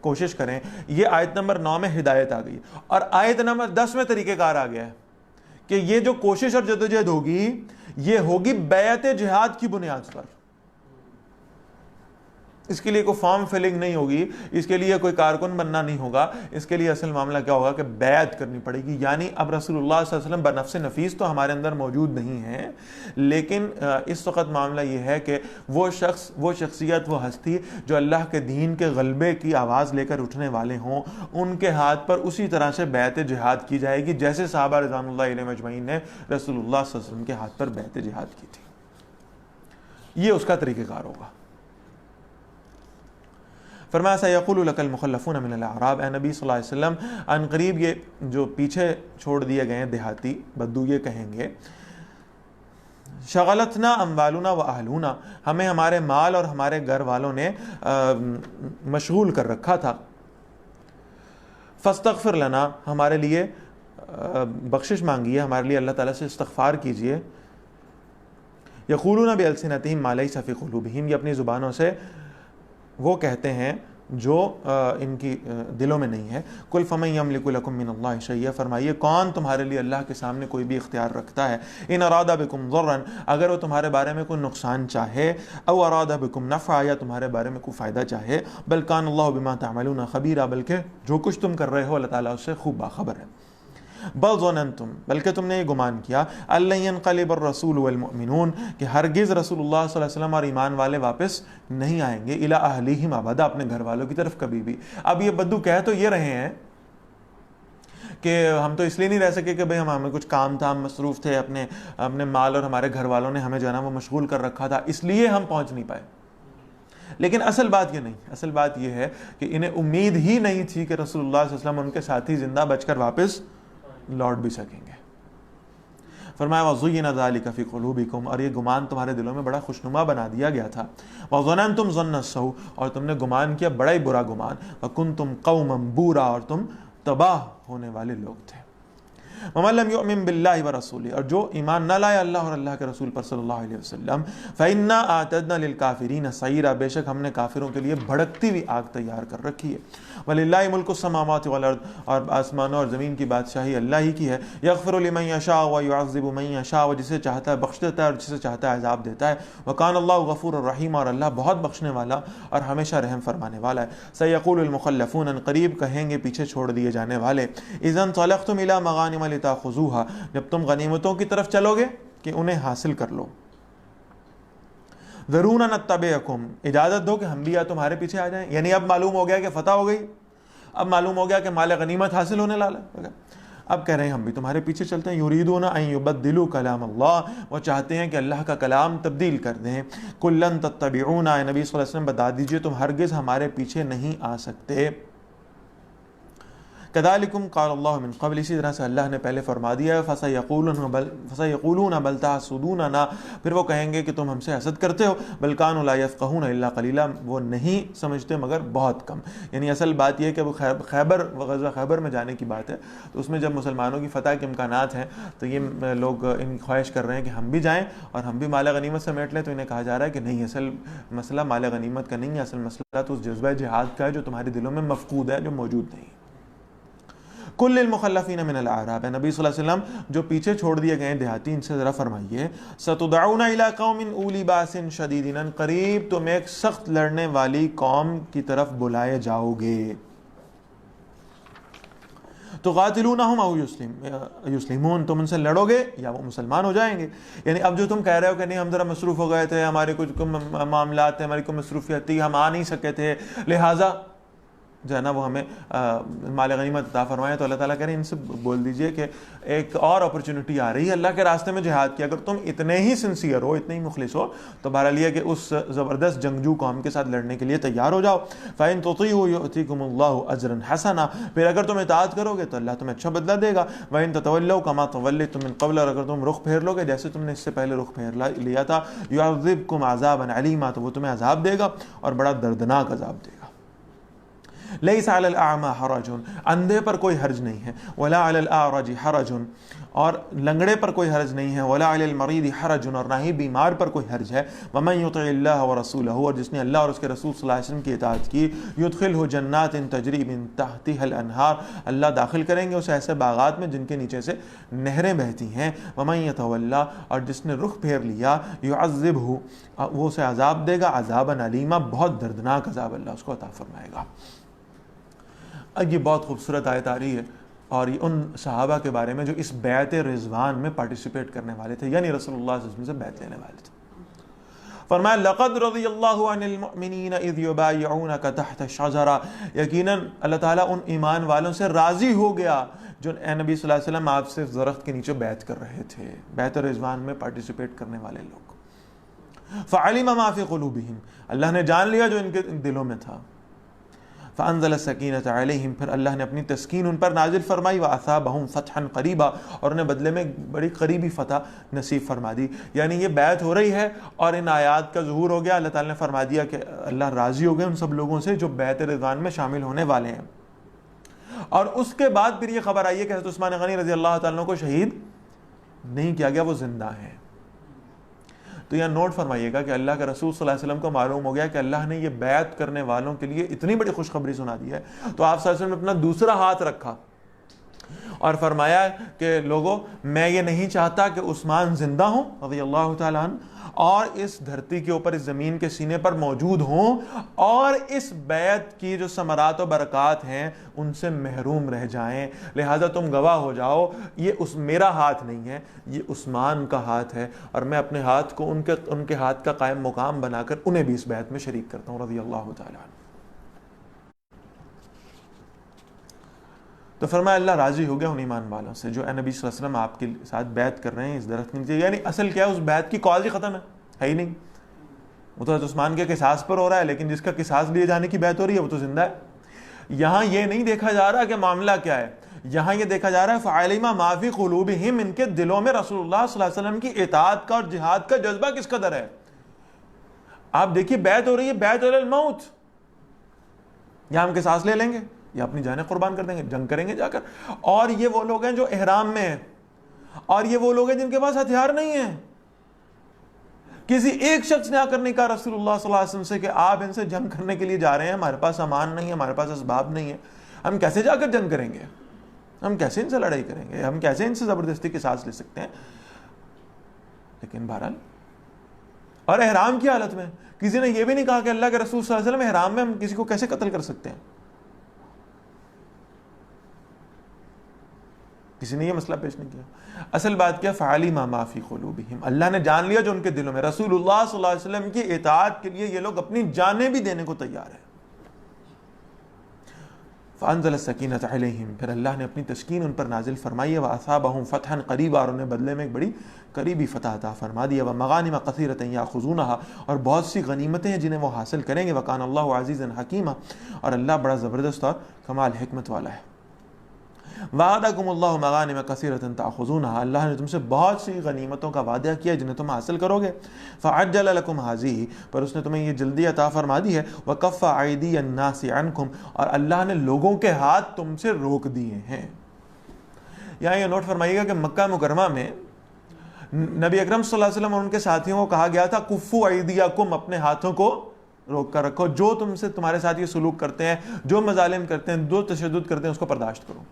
کوشش کریں. یہ آیت نمبر 9 میں ہدایت آ گئی, اور آیت نمبر 10 میں طریقہ کار آ گیا ہے کہ یہ جو کوشش اور جدوجہد ہوگی یہ ہوگی بیعت جہاد کی بنیاد پر. اس کے لیے کوئی فارم فلنگ نہیں ہوگی, اس کے لیے کوئی کارکن بننا نہیں ہوگا. اس کے لیے اصل معاملہ کیا ہوگا کہ بیعت کرنی پڑے گی. یعنی اب رسول اللہ صلی اللہ علیہ وسلم بنفس نفیس تو ہمارے اندر موجود نہیں ہیں, لیکن اس وقت معاملہ یہ ہے کہ وہ شخص, وہ شخصیت, وہ ہستی جو اللہ کے دین کے غلبے کی آواز لے کر اٹھنے والے ہوں, ان کے ہاتھ پر اسی طرح سے بیعت جہاد کی جائے گی جیسے صحابہ رضوان اللہ علیہم اجمعین نے رسول اللہ صلی اللہ علیہ وسلم کے ہاتھ پر بیعت جہاد کی تھی. یہ اس کا طریقہ کار ہوگا. فرمایا سیقول لک المخلفون من الاعراب, اے نبی صلی اللہ علیہ وسلم ان قریب یہ جو پیچھے چھوڑ دیے گئے دیہاتی بدو یہ کہیں گے, شغلتنا اموالنا و اہلونا, ہمیں ہمارے مال اور ہمارے گھر والوں نے مشغول کر رکھا تھا. فاستغفر لنا, ہمارے لیے بخشش مانگیے, ہمارے لیے اللہ تعالیٰ سے استغفار کیجئے. یقولون بالسنتہم ما لیس فی قلوبہم, یہ اپنی زبانوں سے وہ کہتے ہیں جو ان کی دلوں میں نہیں ہے. قل فمن یملک لکم من اللہ شیئا, فرمائیے کون تمہارے لیے اللہ کے سامنے کوئی بھی اختیار رکھتا ہے. ان اراد بکم ضرا, اگر وہ تمہارے بارے میں کوئی نقصان چاہے, او اراد بکم نفعا, یا تمہارے بارے میں کوئی فائدہ چاہے. بل کان اللہ بما تعملون خبیرا, بلکہ جو کچھ تم کر رہے ہو اللہ تعالیٰ اس سے خوب باخبر ہے. بل ظننتم, بلکہ تم نے یہ گمان کیا, ان لن ينقلب الرسول والمؤمنون, کہ ہرگز رسول اللہ صلی اللہ علیہ وسلم اور ایمان والے واپس نہیں آئیں گے, الی اہلیہم ابدا, اپنے گھر والوں کی طرف کبھی بھی. اب یہ بدو کہہ تو یہ رہے ہیں کہ ہم تو اس لیے نہیں رہ سکے کہ بھئی ہمیں کچھ کام تھا, ہم مصروف تھے, اپنے مال اور ہمارے گھر والوں نے ہمیں جو ہے نا وہ مشغول کر رکھا تھا, اس لیے ہم پہنچ نہیں پائے. لیکن اصل بات یہ نہیں, اصل بات یہ ہے کہ انہیں امید ہی نہیں تھی کہ رسول اللہ صلی اللہ علیہ وسلم ان کے ساتھی زندہ بچ کر واپس لوٹ بھی سکیں گے. فرمایا وَزُيِّنَ ذَلِكَ فِي قُلُوبِكُمْ, اور یہ گمان تمہارے دلوں میں بڑا خوشنما بنا دیا گیا تھا. وَظَنَنْتُمْ ظَنَّ السَّوْءِ, اور تم نے گمان کیا بڑا ہی برا گمان. وَكُنْتُمْ قَوْمًا بُورًا, اور تم تباہ ہونے والے لوگ تھے. وَمَن لَّمْ يُؤْمِن بِاللَّهِ وَرَسُولِهِ, اور جو ایمان نہ لائے اللہ اور اللہ کے رسول پر صلی اللہ علیہ وسلم. فَإِنَّا أَعْتَدْنَا لِلْكَافِرِينَ سَعِيرًا, بے شک ہم نے کافروں کے لیے بھڑکتی ہوئی آگ تیار کر رکھی ہے. وَلِلَّهِ مُلْكُ السَّمَاوَاتِ وَالْأَرْضِ, اور آسمانوں اور زمین کی بادشاہی اللہ ہی کی ہے. يَغْفِرُ لِمَن يَشَاءُ وَيُعَذِّبُ مَن يَشَاءُ, وہ جسے چاہتا ہے بخش دیتا ہے اور جسے چاہتا ہے عذاب دیتا ہے. وَكَانَ اللَّهُ غَفُورًا رَحِيمًا, اور اللہ بہت بخشنے والا اور ہمیشہ رحم فرمانے والا ہے. سَيَقُولُ الْمُخَلَّفُونَ, ان قریب کہیں گے پیچھے چھوڑ دیے جانے والے, إِذَا انطَلَقْتُمْ إِلَىٰ مَغَانِمَ لِتَأْخُذُوهَا, جب تم غنیمتوں کی طرف چلو گے کہ انہیں حاصل کر لو. ذرونا نتبعکم, اجازت دو کہ ہم بھی یا تمہارے پیچھے آ جائیں. یعنی اب معلوم ہو گیا کہ فتح ہو گئی, اب معلوم ہو گیا کہ مال غنیمت حاصل ہونے والا ہے, اب کہہ رہے ہیں ہم بھی تمہارے پیچھے چلتے ہیں. یریدون ان یبدلوا کلام اللہ, وہ چاہتے ہیں کہ اللہ کا کلام تبدیل کر دیں. قل لن تتبعونا, اے نبی صلی اللہ علیہ وسلم بتا دیجئے تم ہرگز ہمارے پیچھے نہیں آ سکتے. کذالکم قال اللہ من قبل, اسی طرح سے اللہ نے پہلے فرما دیا ہے. فسیقولون بل تحسدوننا, پھر وہ کہیں گے کہ تم ہم سے حسد کرتے ہو. بل کانوا لا یفقهون الا قلیلا, وہ نہیں سمجھتے مگر بہت کم. یعنی اصل بات یہ ہے کہ وہ خیبر غزوہ خیبر میں جانے کی بات ہے, تو اس میں جب مسلمانوں کی فتح کے امکانات ہیں تو یہ لوگ ان خواہش کر رہے ہیں کہ ہم بھی جائیں اور ہم بھی مال غنیمت سمیٹ لیں. تو انہیں کہا جا رہا ہے کہ نہیں, اصل مسئلہ مال غنیمت کا نہیں ہے, اصل مسئلہ تو اس جذبہ جہاد کا ہے جو تمہارے دلوں میں مفقود ہے, جو موجود نہیں. کل للمخلفین من الاعراب, نبی صلی اللہ علیہ وسلم جو پیچھے چھوڑ دیے گئے دیہاتی ان سے ذرا فرمائیے. ستدعون الی قوم اولی باس شدید, ان قریب تم ایک سخت لڑنے والی قوم کی طرف بلائے جاؤ گے. تو قاتلونہم او یسلمون, تم ان سے لڑو گے یا وہ مسلمان ہو جائیں گے. یعنی اب جو تم کہہ رہے ہو کہ نہیں ہم ذرا مصروف ہو گئے تھے, ہمارے کچھ معاملات تھے, ہماری کوئی مصروفیت تھی, ہم آ نہیں سکے تھے, لہٰذا جو ہے نا وہ ہمیں مال غنیمت عطا فرمائے. تو اللہ تعالیٰ کہہ رہے ہیں ان سے بول دیجئے کہ ایک اور اپرچونٹی آ رہی ہے اللہ کے راستے میں جہاد کی. اگر تم اتنے ہی سنسیئر ہو, اتنے ہی مخلص ہو, تو بہرحال یہ کہ اس زبردست جنگجو قوم کے ساتھ لڑنے کے لیے تیار ہو جاؤ. فَإِن تُطِيعُوا يُؤْتِكُمُ اللَّهُ أَجْرًا حَسَنًا, پھر اگر تم اطاعت کرو گے تو اللہ تمہیں اچھا بدلہ دے گا. وَإِن تَتَوَلَّوْا كَمَا تَوَلَّيْتُم مِّن قَبْلُ, اور اگر تم رخ پھیر لو گے جیسے تم نے اس سے پہلے رخ پھیر لیا تھا, يُعَذِّبْكُمْ عَذَابًا عَلِيمًا, تو وہ تمہیں عذاب دے گا اور بڑا دردناک عذاب دے گا. لیس علی الاعمى حرج، اندھے پر کوئی حرج نہیں ہے، ولا علی الاعرج حرج، اور لنگڑے پر کوئی حرج نہیں ہے، ولا علی المریض حرج، اور نہ ہی بیمار پر کوئی حرج ہے، ومن یطع اللہ ورسولہ، اور جس نے اللہ اور اس کے رسول صلی اللہ علیہ وسلم کی اطاعت کی، یدخلہ جنات تجری من تحتها الانہار، اللہ داخل کریں گے اسے ایسے باغات میں جن کے نیچے سے نہریں بہتی ہیں، ومن یتولی، اور جس نے رخ پھیر لیا، یعذبہ، وہ اسے عذاب دے گا، عذابا علیما، بہت دردناک عذاب اللہ اس کو عطا فرمائے گا۔ اب یہ بہت خوبصورت آیت آ رہی ہے، اور یہ ان صحابہ کے بارے میں جو اس بیعت رضوان میں پارٹیسپیٹ کرنے والے تھے، یعنی رسول اللہ صلی اللہ علیہ وسلم سے بیعت لینے والے تھے۔ فرمایا لقد رضی اللہ عن المؤمنین اذ یبایعونک تحت الشجرہ، یقیناً اللہ تعالیٰ ان ایمان والوں سے راضی ہو گیا جو اے نبی صلی اللہ علیہ وسلم آپ سے درخت کے نیچے بیعت کر رہے تھے، بیعت رضوان میں پارٹیسپیٹ کرنے والے لوگ۔ فعلم ما فی قلوبہم، اللہ نے جان لیا جو ان کے دلوں میں تھا۔ فانزل السکینۃ علیہم، پھر اللہ نے اپنی تسکین ان پر نازل فرمائی، واثابہم فتحا قریبا، اور انہیں بدلے میں بڑی قریبی فتح نصیب فرما دی۔ یعنی یہ بیعت ہو رہی ہے اور ان آیات کا ظہور ہو گیا، اللہ تعالیٰ نے فرما دیا کہ اللہ راضی ہو گئے ان سب لوگوں سے جو بیعت رضوان میں شامل ہونے والے ہیں۔ اور اس کے بعد پھر یہ خبر آئی ہے کہ حضرت عثمان غنی رضی اللہ تعالیٰ عنہ کو شہید نہیں کیا گیا، وہ زندہ ہیں۔ تو یہاں نوٹ فرمائیے گا کہ اللہ کے رسول صلی اللہ علیہ وسلم کو معلوم ہو گیا کہ اللہ نے یہ بیعت کرنے والوں کے لیے اتنی بڑی خوشخبری سنا دی ہے، تو آپ صلی اللہ علیہ وسلم نے اپنا دوسرا ہاتھ رکھا اور فرمایا کہ لوگوں، میں یہ نہیں چاہتا کہ عثمان زندہ ہوں رضی اللہ تعالیٰ عنہ، اور اس دھرتی کے اوپر، اس زمین کے سینے پر موجود ہوں، اور اس بیعت کی جو ثمرات و برکات ہیں ان سے محروم رہ جائیں، لہذا تم گواہ ہو جاؤ یہ میرا ہاتھ نہیں ہے، یہ عثمان کا ہاتھ ہے، اور میں اپنے ہاتھ کو ان کے ہاتھ کا قائم مقام بنا کر انہیں بھی اس بیعت میں شریک کرتا ہوں رضی اللہ تعالیٰ عنہ۔ تو فرمایا اللہ راضی ہو گیا ان ایمان والوں سے جو اے نبی صلی اللہ علیہ وسلم آپ کے ساتھ بیعت کر رہے ہیں اس درخت کے نیچے۔ یعنی اصل کیا ہے، اس بیعت کی کاز ہی ختم ہے ہی نہیں، وہ تو حضرت عثمان کے قصاص پر ہو رہا ہے، لیکن جس کا قصاص لیے جانے کی بیعت ہو رہی ہے وہ تو زندہ ہے۔ یہاں یہ نہیں دیکھا جا رہا کہ معاملہ کیا ہے، یہاں یہ دیکھا جا رہا ہے فعلم ما فی قلوبہم، ان کے دلوں میں رسول اللہ صلی اللہ علیہ وسلم کی اطاعت کا اور جہاد کا جذبہ کس قدر ہے۔ آپ دیکھیے بیعت ہو رہی ہے، بیعت علی الموت، یا ہم قصاص لے لیں گے یا اپنی جانیں قربان کر دیں گے، جنگ کریں گے جا کر۔ اور یہ وہ لوگ ہیں جو احرام میں ہیں، اور یہ وہ لوگ ہیں جن کے پاس ہتھیار نہیں ہیں۔ کسی ایک شخص نے آ کر نہیں کہا رسول اللہ صلی اللہ علیہ وسلم سے کہ آپ ان سے جنگ کرنے کے لیے جا رہے ہیں، ہمارے پاس امان نہیں ہے، ہمارے پاس اسباب نہیں ہے، ہم کیسے جا کر جنگ کریں گے، ہم کیسے ان سے لڑائی کریں گے، ہم کیسے ان سے زبردستی قصاص لے سکتے ہیں۔ لیکن بہرحال، اور احرام کی حالت میں کسی نے یہ بھی نہیں کہا کہ اللہ کے رسول صلی اللہ علیہ وسلم احرام میں ہم کسی کو کیسے قتل کر سکتے ہیں، کسی نے یہ مسئلہ پیش نہیں کیا۔ اصل بات کیا، فعلم ما فی قلوبہم، اللہ نے جان لیا جو ان کے دلوں میں، رسول اللہ صلی اللہ علیہ وسلم کی اطاعت کے لیے یہ لوگ اپنی جانیں بھی دینے کو تیار ہیں۔ فانزل السکینۃ علیہم، پھر اللہ نے اپنی تسکین ان پر نازل فرمائی، واثابہم فتحا قریبا، اور انہیں بدلے میں ایک بڑی قریبی فتح عطا فرما دیا، ومغانم کثیرۃ یاخذونھا، اور بہت سی غنیمتیں ہیں جنہیں وہ حاصل کریں گے، وکان اللہ عزیزا حکیما، اور اللہ بڑا زبردست اور کمال حکمت والا ہے۔ وعدکم اللہ مغانم کثیرۃ تاخذونھا، اللہ نے تم سے بہت سی غنیمتوں کا وعدہ کیا جنہیں تم حاصل کرو گے، فعجل لکم ھذہ، پر اس نے تمہیں یہ جلدی عطا فرما دی ہے، وکف ایدی الناس عنکم، اور اللہ نے لوگوں کے ہاتھ تم سے روک دیے ہیں۔ یہاں یہ نوٹ فرمائیے گا کہ مکہ مکرمہ میں نبی اکرم صلی اللہ علیہ وسلم اور ان کے ساتھیوں کو کہا گیا تھا کفوا ایدیکم، اپنے ہاتھوں کو روک کر رکھو، جو تم سے تمہارے ساتھ یہ سلوک کرتے ہیں، جو مظالم کرتے ہیں، جو تشدد کرتے ہیں، اس کو برداشت کرو۔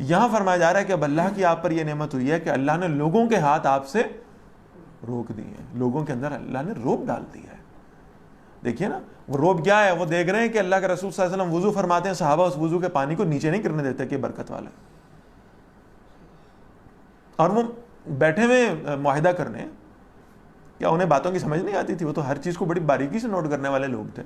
یہاں فرمایا جا رہا ہے کہ اب اللہ کی آپ پر یہ نعمت ہوئی ہے کہ اللہ نے لوگوں کے ہاتھ آپ سے روک دیے ہیں، لوگوں کے اندر اللہ نے روب ڈال دیا ہے۔ دیکھیے نا، وہ روب کیا ہے، وہ دیکھ رہے ہیں کہ اللہ کے رسول صلی اللہ علیہ وسلم وضو فرماتے ہیں، صحابہ اس وضو کے پانی کو نیچے نہیں کرنے دیتے کہ برکت والا ہے، اور وہ بیٹھے ہوئے معاہدہ کرنے، یا انہیں باتوں کی سمجھ نہیں آتی تھی، وہ تو ہر چیز کو بڑی باریکی سے نوٹ کرنے والے لوگ تھے۔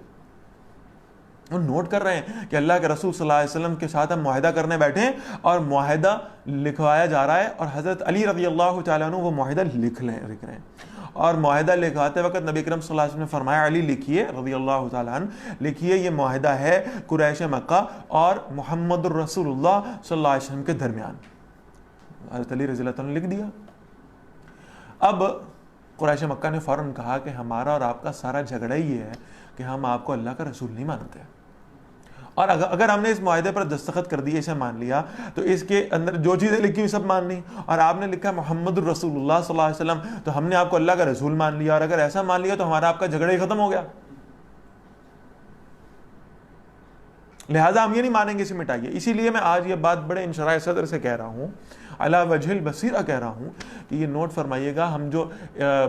وہ نوٹ کر رہے ہیں کہ اللہ کے رسول صلی اللہ علیہ وسلم کے ساتھ ہم معاہدہ کرنے بیٹھے ہیں، اور معاہدہ لکھوایا جا رہا ہے، اور حضرت علی رضی اللہ تعالیٰ عنہ وہ معاہدہ لکھ رہے ہیں، اور معاہدہ لکھواتے وقت نبی کرم صلی اللہ علیہ وسلم نے فرمایا علی لکھیے رضی اللہ تعالیٰ عنہ، لکھیے یہ معاہدہ ہے قریش مکہ اور محمد الرسول اللہ صلی اللہ علیہ وسلم کے درمیان۔ حضرت علی رضی اللہ تعالیٰ نے لکھ دیا۔ اب قریش مکہ نے فوراً کہا کہ ہمارا اور آپ کا سارا جھگڑا ہی یہ ہے کہ ہم آپ کو اللہ کا رسول نہیں مانتے، اور اگر ہم نے اس معاہدے پر دستخط کر دیے، اسے مان لیا، تو اس کے اندر جو چیزیں لکھی ہوئی سب مان لی، اور آپ نے لکھا محمد الرسول اللہ صلی اللہ علیہ وسلم، تو ہم نے آپ کو اللہ کا رسول مان لیا، اور اگر ایسا مان لیا تو ہمارا آپ کا جھگڑا ہی ختم ہو گیا، لہٰذا ہم یہ نہیں مانیں گے، اسے مٹائیے۔ اسی لیے میں آج یہ بات بڑے انشراح صدر سے کہہ رہا ہوں، علی وجہ البصیرہ کہہ رہا ہوں کہ یہ نوٹ فرمائیے گا، ہم جو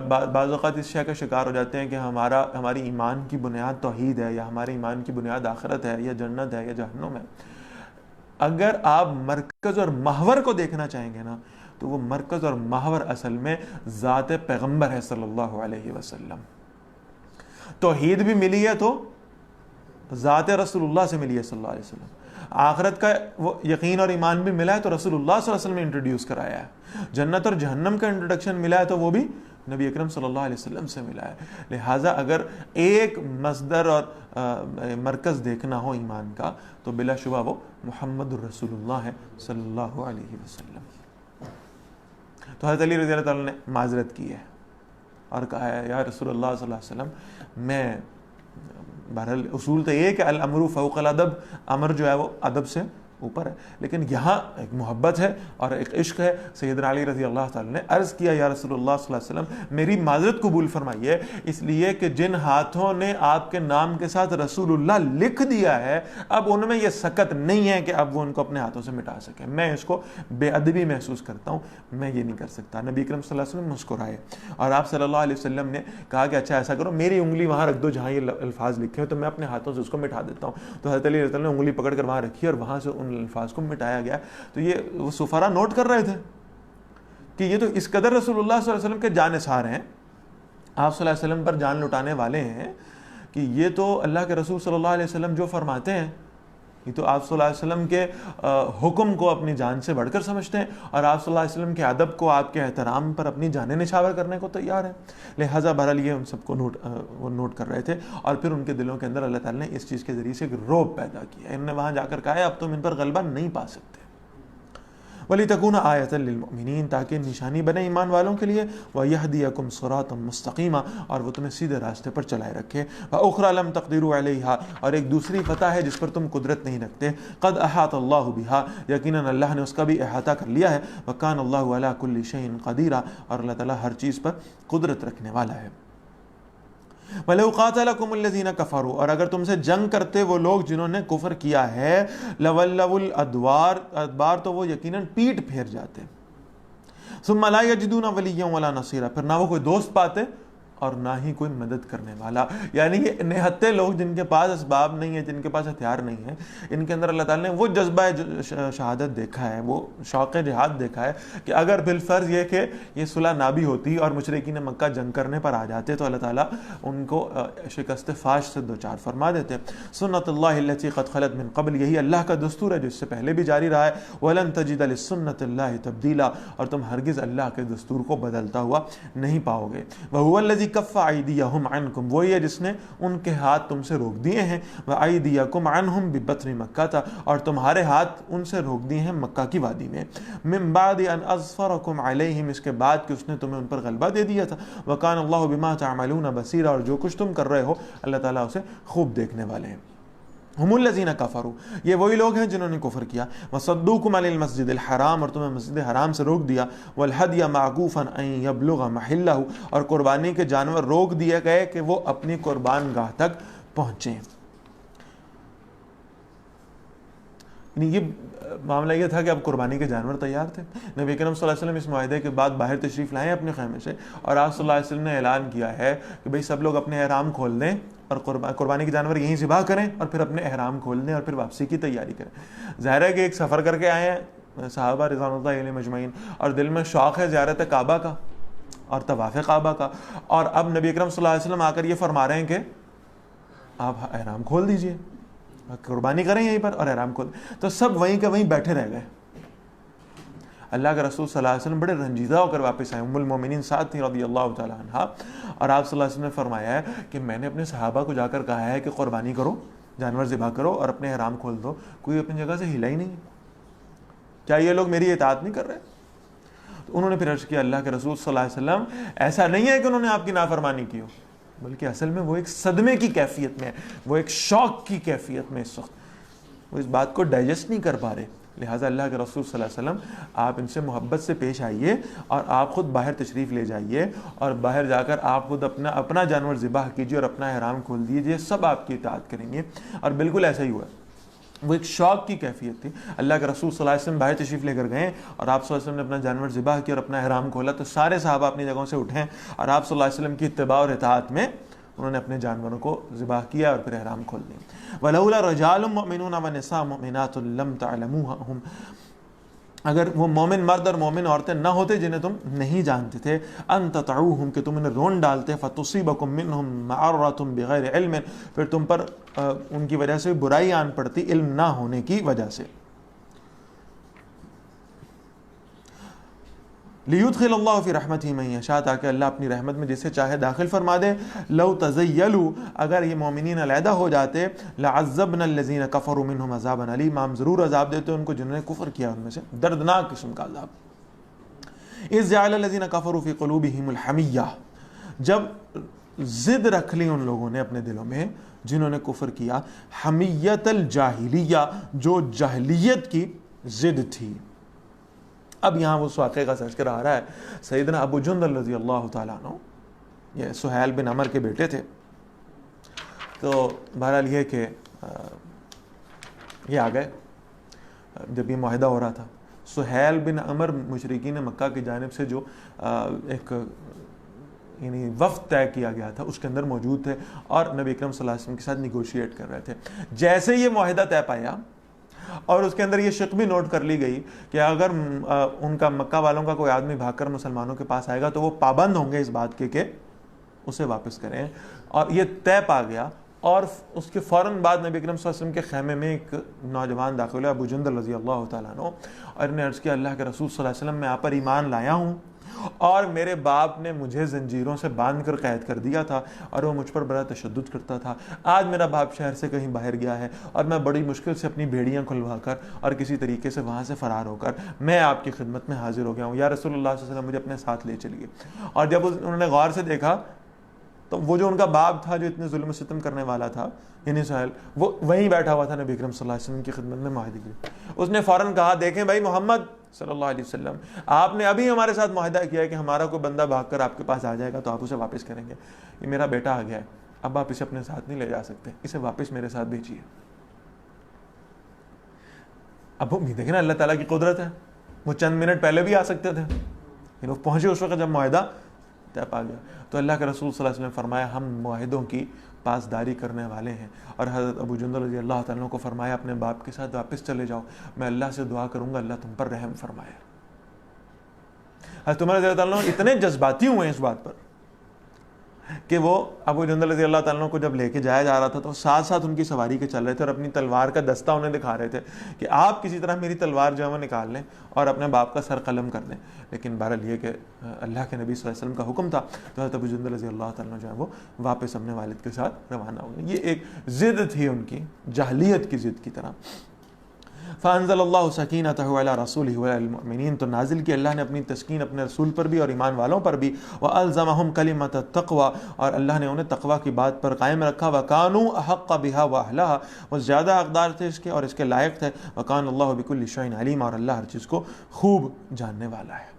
بعض اوقات اس شے کا شکار ہو جاتے ہیں کہ ہماری ایمان کی بنیاد توحید ہے، یا ہمارے ایمان کی بنیاد آخرت ہے، یا جنت ہے، یا جہنم ہے۔ اگر آپ مرکز اور محور کو دیکھنا چاہیں گے نا، تو وہ مرکز اور محور اصل میں ذات پیغمبر ہے صلی اللہ علیہ وسلم۔ توحید بھی ملی ہے تو ذات رسول اللہ سے ملی ہے صلی اللہ علیہ وسلم، آخرت کا وہ یقین اور ایمان بھی ملا ہے تو رسول اللہ صلی اللہ علیہ وسلم نے انٹروڈیوس کرایا ہے، جنت اور جہنم کا انٹروڈکشن ملا ہے تو وہ بھی نبی اکرم صلی اللہ علیہ وسلم سے ملا ہے۔ لہٰذا اگر ایک مصدر اور مرکز دیکھنا ہو ایمان کا تو بلا شبہ وہ محمد الرسول اللہ ہے صلی اللہ علیہ وسلم۔ تو حضرت علی رضی اللہ تعالیٰ نے معذرت کی ہے اور کہا ہے یا رسول اللہ صلی اللہ علیہ وسلم، میں بہرحال اصول تو یہ کہ الامر فوق الادب، امر جو ہے وہ ادب سے اوپر ہے، لیکن یہاں ایک محبت ہے اور ایک عشق ہے۔ سیدنا علی رضی اللہ تعالیٰ نے عرض کیا یا رسول اللہ صلی اللہ علیہ وسلم، میری معذرت قبول فرمائیے، اس لیے کہ جن ہاتھوں نے آپ کے نام کے ساتھ رسول اللہ لکھ دیا ہے، اب ان میں یہ سکت نہیں ہے کہ اب وہ ان کو اپنے ہاتھوں سے مٹا سکیں، میں اس کو بے ادبی محسوس کرتا ہوں، میں یہ نہیں کر سکتا۔ نبی اکرم صلی اللہ علیہ وسلم مسکرائے اور آپ صلی اللہ علیہ وسلم نے کہا کہ اچھا ایسا کرو، میری انگلی وہاں رکھ دو جہاں یہ الفاظ لکھے ہیں، تو میں اپنے ہاتھوں سے اس کو مٹا دیتا ہوں۔ تو حضرت علی رضی اللہ عنہ نے انگلی پکڑ کر وہاں رکھی اور وہاں سے ان الفاظ کو مٹایا گیا۔ تو یہ وہ سفرا نوٹ کر رہے تھے کہ یہ تو اس قدر رسول اللہ صلی اللہ علیہ وسلم کے جانثار ہیں، آپ صلی اللہ علیہ وسلم پر جان لٹانے والے ہیں، کہ یہ تو اللہ کے رسول صلی اللہ علیہ وسلم جو فرماتے ہیں، یہ تو آپ صلی اللہ علیہ وسلم کے حکم کو اپنی جان سے بڑھ کر سمجھتے ہیں، اور آپ صلی اللہ علیہ وسلم کے ادب کو، آپ کے احترام پر اپنی جانیں نچھاور کرنے کو تیار ہیں۔ لہٰذا بہرحال یہ ان سب کو نوٹ کر رہے تھے، اور پھر ان کے دلوں کے اندر اللہ تعالیٰ نے اس چیز کے ذریعے سے ایک رعب پیدا کیا۔ انہوں نے وہاں جا کر کہا ہے اب تم ان پر غلبہ نہیں پا سکتے۔ وَلِتَكُونَ آیَةً لِّلْمُؤْمِنِينَ، تاکہ نشانی بنے ایمان والوں کے لیے، وَيَهْدِيَكُمْ صِرَاطًا مُسْتَقِيمًا، اور وہ تمہیں سیدھے راستے پر چلائے رکھے، وَأُخْرَىٰ لَمْ تَقْدِرُوا عَلَيْهَا، اور ایک دوسری فتح ہے جس پر تم قدرت نہیں رکھتے، قَدْ أَحَاطَ اللَّهُ بِهَا، یقیناً اللہ نے اس کا بھی احاطہ کر لیا ہے، وَكَانَ اللَّهُ عَلَىٰ كُلِّ شَيْءٍ قَدِيرًا، اور اللہ تعالیٰ ہر چیز پر قدرت رکھنے والا ہے۔ وَلَوْ قَاتَلَكُمُ الَّذِينَ كَفَرُوا، اور اگر تم سے جنگ کرتے وہ لوگ جنہوں نے کفر کیا ہے، لَوَلَّوُا الْأَدْبَارَ، تو وہ یقیناً پیٹ پھیر جاتے، ثُمَّ لَا يَجِدُونَ وَلِيًّا وَلَا نَصِيرًا، پھر نہ وہ کوئی دوست پاتے اور نہ ہی کوئی مدد کرنے والا۔ یعنی یہ نہتے لوگ جن کے پاس اسباب نہیں ہے، جن کے پاس ہتھیار نہیں ہے، ان کے اندر اللہ تعالیٰ نے وہ جذبہ شہادت دیکھا ہے، وہ شوق جہاد دیکھا ہے کہ اگر بالفرض یہ کہ یہ صلح نہ بھی ہوتی اور مشرکین مکہ جنگ کرنے پر آ جاتے تو اللہ تعالیٰ ان کو شکست فاش سے دوچار فرما دیتے۔ سنت اللہ التی قد خلت من قبل، یہی اللہ کا دستور ہے جو اس سے پہلے بھی جاری رہا ہے، وَلَن تَجِدَ لِسُنَّتِ اللَّهِ تَبْدِيلًا، اور تم ہرگز اللہ کے دستور کو بدلتا ہوا نہیں پاؤ گے۔ وَهُوَ الَّذِي کف ایدیہم عنکم، وہی ہے جس نے ان کے ہاتھ تم سے روک دیے ہیں، وایدیکم عنہم ببطن مکہ، اور تمہارے ہاتھ ان سے روک دیے ہیں مکہ کی وادی میں، من بعد ان اظفرکم علیہم، اس کے بعد کہ اس نے تمہیں ان پر غلبہ دے دیا تھا، وکان اللہ بما تعملون بصیرا، اور جو کچھ تم کر رہے ہو اللہ تعالیٰ اسے خوب دیکھنے والے ہیں۔ ہم الذین کفروا، یہ وہی لوگ ہیں جنہوں نے کفر کیا، وصدوکم عن المسجد الحرام، اور تمہیں مسجد حرام سے روک دیا، والہدی معکوفا ان یبلغ محلہ، اور قربانی کے جانور روک دیے گئے کہ وہ اپنی قربان گاہ تک پہنچیں۔ یہ معاملہ یہ تھا کہ اب قربانی کے جانور تیار تھے، نبی کرم صلی اللہ علیہ وسلم اس معاہدے کے بعد باہر تشریف لائے اپنے خیمے سے، اور آپ صلی اللہ علیہ وسلم نے اعلان کیا ہے کہ بھئی سب لوگ اپنے احرام کھول دیں اور قربانی کے جانور یہیں ذبح کریں، اور پھر اپنے احرام کھول دیں اور پھر واپسی کی تیاری کریں۔ ظاہر ہے کہ ایک سفر کر کے آئے ہیں صحابہ رضوان اللہ علیہم اجمعین، اور دل میں شوق ہے زیارت کعبہ کا اور طواف کعبہ کا، اور اب نبی اکرم صلی اللہ علیہ وسلم آ کر یہ فرما رہے ہیں کہ آپ احرام کھول دیجئے، قربانی کریں یہیں پر اور احرام کھول، تو سب وہیں کے وہیں بیٹھے رہ گئے۔ اللہ کے رسول صلی اللہ علیہ وسلم بڑے رنجیدہ ہو کر واپس آئے، ام المومنین ساتھ تھیں رضی اللہ تعالی عنہا، اور آپ صلی اللہ علیہ وسلم نے فرمایا ہے کہ میں نے اپنے صحابہ کو جا کر کہا ہے کہ قربانی کرو، جانور ذبح کرو اور اپنے احرام کھول دو، کوئی اپنی جگہ سے ہلا ہی نہیں، کیا یہ لوگ میری اطاعت نہیں کر رہے؟ تو تو انہوں نے پھر عرض کیا اللہ کے رسول صلی اللہ علیہ وسلم ایسا نہیں ہے کہ انہوں نے آپ کی نافرمانی کی ہو، بلکہ اصل میں وہ ایک صدمے کی کیفیت میں ہے، وہ ایک شوق کی کیفیت میں اس وقت وہ اس بات کو ڈائجسٹ نہیں کر پا رہے. لہٰذا اللہ کے رسول صلی اللہ علیہ وسلم آپ ان سے محبت سے پیش آئیے اور آپ خود باہر تشریف لے جائیے اور باہر جا کر آپ خود اپنا جانور ذبح کیجیے اور اپنا احرام کھول دیجیے، سب آپ کی اطاعت کریں گے. اور بالکل ایسا ہی ہوا. وہ ایک شوق کی کیفیت تھی. اللہ کے رسول صلی اللہ علیہ وسلم باہر تشریف لے کر گئے اور آپ صلی اللہ علیہ وسلم نے اپنا جانور ذبح کیا اور اپنا احرام کھولا تو سارے صحابہ اپنی جگہوں سے اٹھیں اور آپ صلی اللہ علیہ وسلم کی اتباع اور اطاعت میں انہوں نے اپنے جانوروں کو ذبح کیا اور پھر احرام کھول دیا. وَلَوْلَا رِجَالٌ مُؤْمِنُونَ وَنِسَاءٌ مُؤْمِنَاتٌ لَمْ تَعْلَمُوهُمْ، اگر وہ مومن مرد اور مومن عورتیں نہ ہوتے جنہیں تم نہیں جانتے تھے، ان تطعوہم کہ تم انہیں رون ڈالتے، فتصیبکم منہم معرۃ بغیر علم، پھر تم پر ان کی وجہ سے برائی آن پڑتی علم نہ ہونے کی وجہ سے. لیدخل اللہ فی رحمتہ من یشاء، تاکہ اللہ اپنی رحمت میں جسے چاہے داخل فرما دے. لو تزیلوا، اگر یہ مومنین علیحدہ ہو جاتے، لعذبنا الذین کفروا منہم عذابا علیما، ہم ضرور عذاب دیتے ان کو جنہوں نے کفر کیا ان میں سے دردناک قسم کا عذاب. اذ جعل الذین کفروا فی قلوبہم الحمیہ، جب ضد رکھ لی ان لوگوں نے اپنے دلوں میں جنہوں نے کفر کیا، حمیت الجاہلیہ، جو جاہلیت کی ضد تھی. اب یہاں وہ واقعے کا تذکرہ آ رہا ہے. سیدنا ابو جندل رضی اللہ تعالیٰ عنہ، یہ سہیل بن عمر کے بیٹے تھے. تو بہرحال یہ کہ یہ آ گئے جب یہ معاہدہ ہو رہا تھا. سہیل بن عمر مشرکین مکہ کی جانب سے جو ایک یعنی وفد طے کیا گیا تھا اس کے اندر موجود تھے اور نبی اکرم صلی اللہ علیہ وسلم کے ساتھ نیگوشیٹ کر رہے تھے. جیسے یہ معاہدہ طے پایا اور اس کے اندر یہ شک بھی نوٹ کر لی گئی کہ اگر ان کا مکہ والوں کا کوئی آدمی بھاگ کر مسلمانوں کے پاس آئے گا تو وہ پابند ہوں گے اس بات کے کہ اسے واپس کریں. اور یہ طے پا گیا اور اس کے فوراً بعد نبی اکرم صلی اللہ علیہ وسلم کے خیمے میں ایک نوجوان داخل ہوا، ابو جندل رضی اللہ تعالیٰ عنہ، اور انہیں عرض کیا اللہ کے رسول صلی اللہ علیہ وسلم میں آپ پر ایمان لایا ہوں اور میرے باپ نے مجھے زنجیروں سے باندھ کر قید کر دیا تھا اور وہ مجھ پر بڑا تشدد کرتا تھا. آج میرا باپ شہر سے کہیں باہر گیا ہے اور میں بڑی مشکل سے اپنی بھیڑیاں کھلوا کر اور کسی طریقے سے وہاں سے فرار ہو کر میں آپ کی خدمت میں حاضر ہو گیا ہوں. یا رسول اللہ صلی اللہ علیہ وسلم مجھے اپنے ساتھ لے چلیے. اور جب انہوں نے غور سے دیکھا تو وہ جو ان کا باپ تھا جو اتنے ظلم و ستم کرنے والا تھا یعنی سہیل، وہ وہیں بیٹھا ہوا تھا نبی اکرم صلی اللہ علیہ وسلم کی خدمت میں معاہدے کے لیے. اس نے فوراً کہا دیکھیں بھائی محمد صلی اللہ علیہ وسلم، آپ نے ابھی ہمارے ساتھ معاہدہ کیا ہے کہ ہمارا کوئی بندہ بھاگ کر آپ کے پاس آ جائے گا تو آپ اسے واپس کریں گے. یہ میرا بیٹا آ گیا ہے، اب آپ اسے اپنے ساتھ نہیں لے جا سکتے، اسے واپس میرے ساتھ بھیجیے. اب دیکھیں نا اللہ تعالیٰ کی قدرت ہے، وہ چند منٹ پہلے بھی آ سکتے تھے، وہ پہنچے اس وقت جب معاہدہ طے پا گیا. تو اللہ کے رسول صلی اللہ علیہ وسلم نے فرمایا ہم معاہدوں کی پاسداری کرنے والے ہیں. اور حضرت ابو جندل رضی اللہ تعالیٰ کو فرمایا اپنے باپ کے ساتھ واپس چلے جاؤ، میں اللہ سے دعا کروں گا اللہ تم پر رحم فرمائے. حضرت عمر رضی اللہ تعالیٰ اتنے جذباتی ہوئے اس بات پر کہ وہ ابو جندل رضی اللہ تعالیٰ کو جب لے کے جایا جا رہا تھا تو ساتھ ساتھ ان کی سواری کے چل رہے تھے اور اپنی تلوار کا دستہ انہیں دکھا رہے تھے کہ آپ کسی طرح میری تلوار جو ہے وہ نکال لیں اور اپنے باپ کا سر قلم کر دیں. لیکن بہرحال یہ کہ اللہ کے نبی صلی اللہ علیہ وسلم کا حکم تھا تو حضرت ابو جندل رضی اللہ تعالیٰ جو ہے وہ واپس اپنے والد کے ساتھ روانہ ہو گئے. یہ ایک ضد تھی ان کی، جاہلیت کی ضد کی طرح. فانزل اللہ سکینتہ علی رسولہ وعلی المؤمنین، تو نازل کی اللہ نے اپنی تسکین اپنے رسول پر بھی اور ایمان والوں پر بھی. والزمہم کلمۃ التقوی، اور اللہ نے انہیں تقوی کی بات پر قائم رکھا. وکانوا احق بها واہلها، وہ زیادہ حقدار تھے اس کے اور اس کے لائق تھے. وکان اللہ بکل شیء علیم، اور اللہ ہر چیز کو خوب جاننے والا ہے.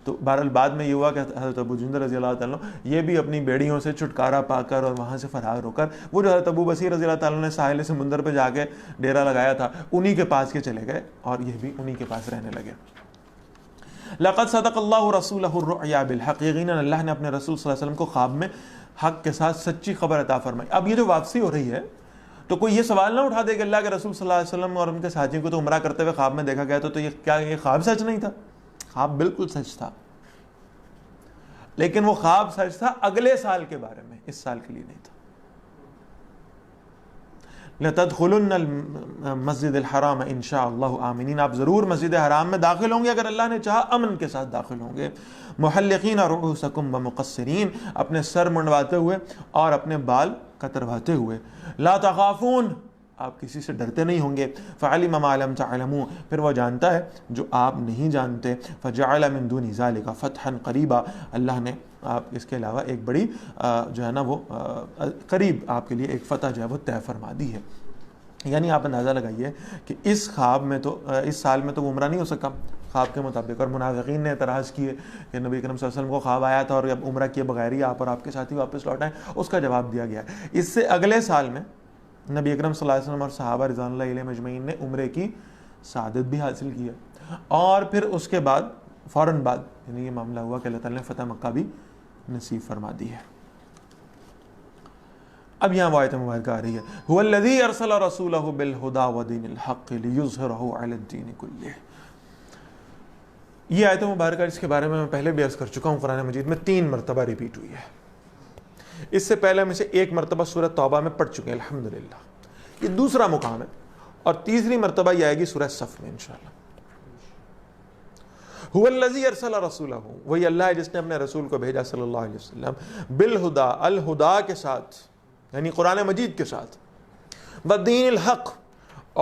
تو بہرحال بعد میں یہ ہوا کہ حضرت ابو جندل رضی اللہ تعالیٰ یہ بھی اپنی بیڑیوں سے چھٹکارا پا کر اور وہاں سے فرار ہو کر وہ جو حضرت ابو بصیر رضی اللہ تعالیٰ نے ساحل سمندر پہ جا کے ڈیرا لگایا تھا انہی کے پاس کے چلے گئے اور یہ بھی انہی کے پاس رہنے لگے. لقد صدق اللہ رسولہ الرؤیا بالحق، یقیناً اللہ نے اپنے رسول صلی اللہ علیہ وسلم کو خواب میں حق کے ساتھ سچی خبر عطا فرمائی. اب یہ جو واپسی ہو رہی ہے تو کوئی یہ سوال نہ اٹھا دے کہ اللہ کے رسول صلی اللہ علیہ وسلم اور ان کے ساتھیوں کو تو عمرہ کرتے ہوئے خواب میں دیکھا گیا تو یہ کیا یہ خواب سچ نہیں تھا؟ خواب بالکل سچ تھا، لیکن وہ خواب سچ تھا اگلے سال کے بارے میں، اس سال کے لیے نہیں تھا. لَتَدْخُلُنَّ الْمَسْجِدَ الْحَرَامَ إِنْ شَاءَ اللَّهُ آمِنِينَ، آپ ضرور مسجد حرام میں داخل ہوں گے اگر اللہ نے چاہا امن کے ساتھ داخل ہوں گے. مُحَلِّقِينَ رُؤُوسَكُمْ وَمُقَصِّرِينَ، اپنے سر منڈواتے ہوئے اور اپنے بال کترواتے ہوئے. لَا تَخَافُونَ، آپ کسی سے ڈرتے نہیں ہوں گے. فعلم ما لم تعلموا، پھر وہ جانتا ہے جو آپ نہیں جانتے. فجعل من دون ذلك فتحا قریبا، اللہ نے آپ اس کے علاوہ ایک بڑی جو ہے نا وہ قریب آپ کے لیے ایک فتح جو ہے وہ طے فرما دی ہے. یعنی آپ اندازہ لگائیے کہ اس خواب میں تو اس سال میں تو وہ عمرہ نہیں ہو سکا خواب کے مطابق، اور منافقین نے اعتراض کیے کہ نبی کریم صلی اللہ علیہ وسلم کو خواب آیا تھا اور اب عمرہ کیے بغیر ہی آپ اور آپ کے ساتھی واپس لوٹ آئیں. اس کا جواب دیا گیا ہے. اس سے اگلے سال میں نبی اکرم صلی اللہ علیہ وسلم اور صحابہ رضوان اللہ علیہم اجمعین نے عمرے کی سعادت بھی حاصل کی ہے، اور پھر اس کے بعد فوراً بعد یعنی یہ معاملہ ہوا کہ اللہ تعالیٰ نے فتح مکہ بھی نصیب فرما دی ہے. اب یہاں وہ آیت مبارکہ آ رہی ہے، هو الذی ارسل رسولہ بالہدی ودین الحق لیظہرہ علی الدین کلہ. یہ آیت مبارکہ اس کے بارے میں پہلے بھی عرض کر چکا ہوں، قرآن مجید میں 3 مرتبہ ریپیٹ ہوئی ہے. اس سے پہلے میں سے 1 مرتبہ سورہ توبہ میں پڑھ چکے ہیں الحمدللہ. یہ دوسرا مقام ہے، اور تیسری مرتبہ یہ آئے گی سورہ صف میں انشاءاللہ. هو الذی ارسل رسولہ، وہی اللہ ہے جس نے اپنے رسول کو بھیجا صلی اللہ علیہ وسلم بالہدا، الہدا کے ساتھ یعنی قرآن مجید کے ساتھ، ودین الحق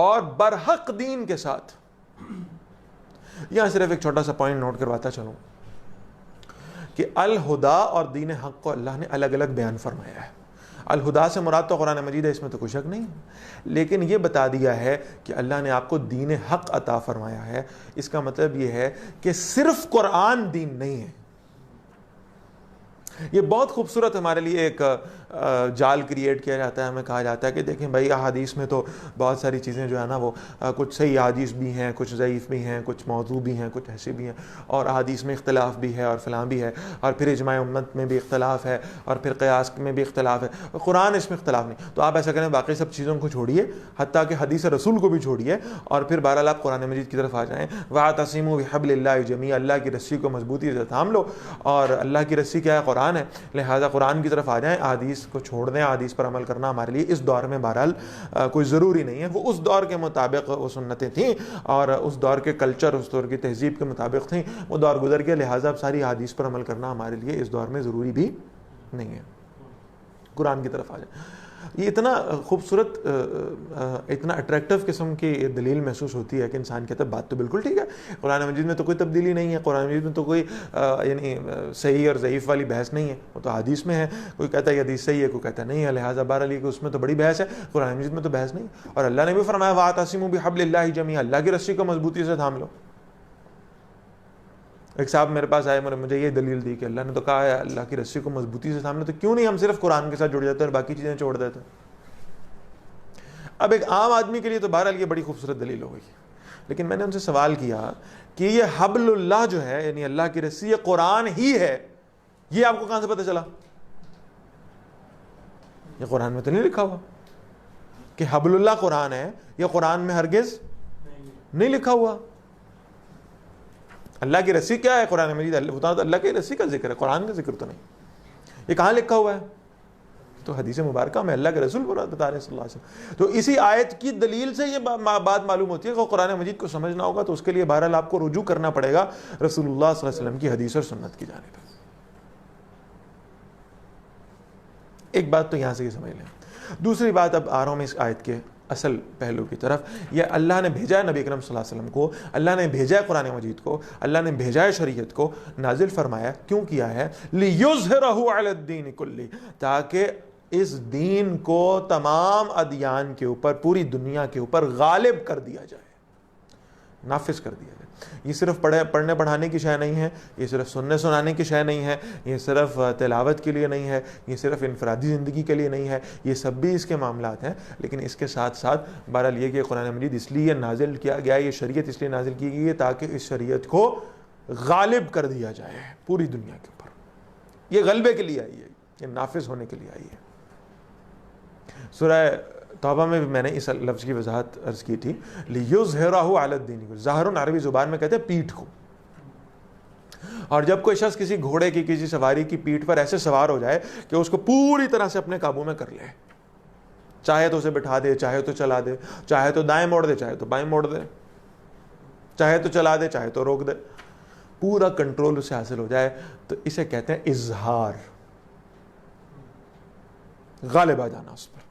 اور برحق دین کے ساتھ. یہاں صرف ایک چھوٹا سا پوائنٹ نوٹ کرواتا چلوں کہ الہدا اور دین حق کو اللہ نے الگ الگ بیان فرمایا ہے. الہدا سے مراد تو قرآن مجید ہے، اس میں تو کوئی شک نہیں ہے، لیکن یہ بتا دیا ہے کہ اللہ نے آپ کو دین حق عطا فرمایا ہے. اس کا مطلب یہ ہے کہ صرف قرآن دین نہیں ہے. یہ بہت خوبصورت ہمارے لیے ایک جال کریٹ کیا جاتا ہے. ہمیں کہا جاتا ہے کہ دیکھیں بھائی احادیث میں تو بہت ساری چیزیں جو ہے نا وہ کچھ صحیح احادیث بھی ہیں، کچھ ضعیف بھی ہیں، کچھ موضوع بھی ہیں، کچھ ایسے بھی ہیں، اور احادیث میں اختلاف بھی ہے اور فلاں بھی ہے، اور پھر اجماع امت میں بھی اختلاف ہے، اور پھر قیاس میں بھی اختلاف ہے، قرآن اس میں اختلاف نہیں. تو آپ ایسا کریں باقی سب چیزوں کو چھوڑیے، حتیٰ کہ حدیث رسول کو بھی چھوڑیے، اور پھر بہرحال آپ قرآن مجید کی طرف آ جائیں. وَاعْتَصِمُوا بِحَبْلِ اللَّهِ جَمِيعًا، اللہ کی رسی کو مضبوطی سے تھام لو، اور اللہ کی رسی کیا ہے؟ قرآن ہے. لہٰذا قرآن کی طرف آ جائیں، احادیث کو چھوڑ دیں. احادیث پر عمل کرنا ہمارے لیے اس دور میں بہرحال کوئی ضروری نہیں ہے. وہ اس دور کے مطابق وہ سنتیں تھیں، اور اس دور کے کلچر، اس دور کی تہذیب کے مطابق تھیں. وہ دور گزر گیا، لہٰذا اب ساری احادیث پر عمل کرنا ہمارے لیے اس دور میں ضروری بھی نہیں ہے. قرآن کی طرف آ جائیں. یہ اتنا خوبصورت، اتنا اٹریکٹیو قسم کی دلیل محسوس ہوتی ہے کہ انسان کہتا ہے بات تو بالکل ٹھیک ہے، قرآن مجید میں تو کوئی تبدیلی نہیں ہے، قرآن مجید میں تو کوئی یعنی صحیح اور ضعیف والی بحث نہیں ہے، وہ تو حدیث میں ہے. کوئی کہتا ہے یہ حدیث صحیح ہے، کوئی کہتا ہے نہیں ہے. لہٰذا بہرحال کہ اس میں تو بڑی بحث ہے، قرآن مجید میں تو بحث نہیں. اور اللہ نے بھی فرمایا وَاعْتَصِمُوا بِحَبْلِ اللَّهِ جَمِيعًا، اللہ کی رسی کو مضبوطی سے تھام لو. ایک صاحب میرے پاس آئے، مجھے یہ دلیل دی کہ اللہ نے تو کہا ہے اللہ کی رسی کو مضبوطی سے تھامنا، تو کیوں نہیں ہم صرف قرآن کے ساتھ جڑ جاتے ہیں اور باقی چیزیں چھوڑ دیتے ہیں. اب ایک عام آدمی کے لیے تو بہرحال یہ بڑی خوبصورت دلیل ہو گئی، لیکن میں نے ان سے سوال کیا کہ یہ حبل اللہ جو ہے یعنی اللہ کی رسی، یہ قرآن ہی ہے، یہ آپ کو کہاں سے پتہ چلا؟ یہ قرآن میں تو نہیں لکھا ہوا کہ حبل اللہ قرآن ہے، یہ قرآن میں ہرگز نہیں لکھا ہوا. اللہ کی رسی کیا ہے؟ قرآن مجید اللہ کی رسی کا ذکر ہے، قرآن کا ذکر تو نہیں. یہ کہاں لکھا ہوا ہے؟ تو حدیث مبارکہ میں اللہ کے رسول بتا رہے ہیں صلی اللہ علیہ وسلم. تو اسی آیت کی دلیل سے یہ بات معلوم ہوتی ہے کہ قرآن مجید کو سمجھنا ہوگا تو اس کے لیے بہرحال آپ کو رجوع کرنا پڑے گا رسول اللہ صلی اللہ علیہ وسلم کی حدیث اور سنت کی جانب. ایک بات تو یہاں سے یہ سمجھ لیں. دوسری بات اب آ رہا ہوں میں اس آیت کے اصل پہلو کی طرف. یہ اللہ نے بھیجا ہے نبی اکرم صلی اللہ علیہ وسلم کو، اللہ نے بھیجا ہے قرآن مجید کو، اللہ نے بھیجا ہے شریعت کو، نازل فرمایا. کیوں کیا ہے؟ لِيُظْهِرَهُ عَلَى الدِّينِ كُلِّهِ، تاکہ اس دین کو تمام ادیان کے اوپر، پوری دنیا کے اوپر غالب کر دیا جائے، نافذ کر دیا جائے. یہ صرف پڑھنے پڑھانے کی شے نہیں ہے، یہ صرف سننے سنانے کی شے نہیں ہے، یہ صرف تلاوت کے لیے نہیں ہے، یہ صرف انفرادی زندگی کے لیے نہیں ہے. یہ سب بھی اس کے معاملات ہیں، لیکن اس کے ساتھ ساتھ بہرحال یہ کہ قرآن مجید اس لیے نازل کیا گیا، یہ شریعت اس لیے نازل کی گئی ہے تاکہ اس شریعت کو غالب کر دیا جائے پوری دنیا کے اوپر. یہ غلبے کے لیے آئی ہے، یہ نافذ ہونے کے لیے آئی ہے. سورہ توبہ میں بھی میں نے اس لفظ کی وضاحت عرض کی تھی، لِيُظْهِرَهُ عَلَى الدِّينِ. ظاہر عربی زبان میں کہتے ہیں پیٹھ کو. اور جب کوئی شخص کسی گھوڑے کی، کسی سواری کی پیٹھ پر ایسے سوار ہو جائے کہ اس کو پوری طرح سے اپنے قابو میں کر لے، چاہے تو اسے بٹھا دے، چاہے تو چلا دے، چاہے تو دائیں موڑ دے، چاہے تو بائیں موڑ دے، چاہے تو چلا دے، چاہے تو روک دے، پورا کنٹرول اسے حاصل ہو جائے، تو اسے کہتے ہیں اظہار، غالب آ جانا اس پر.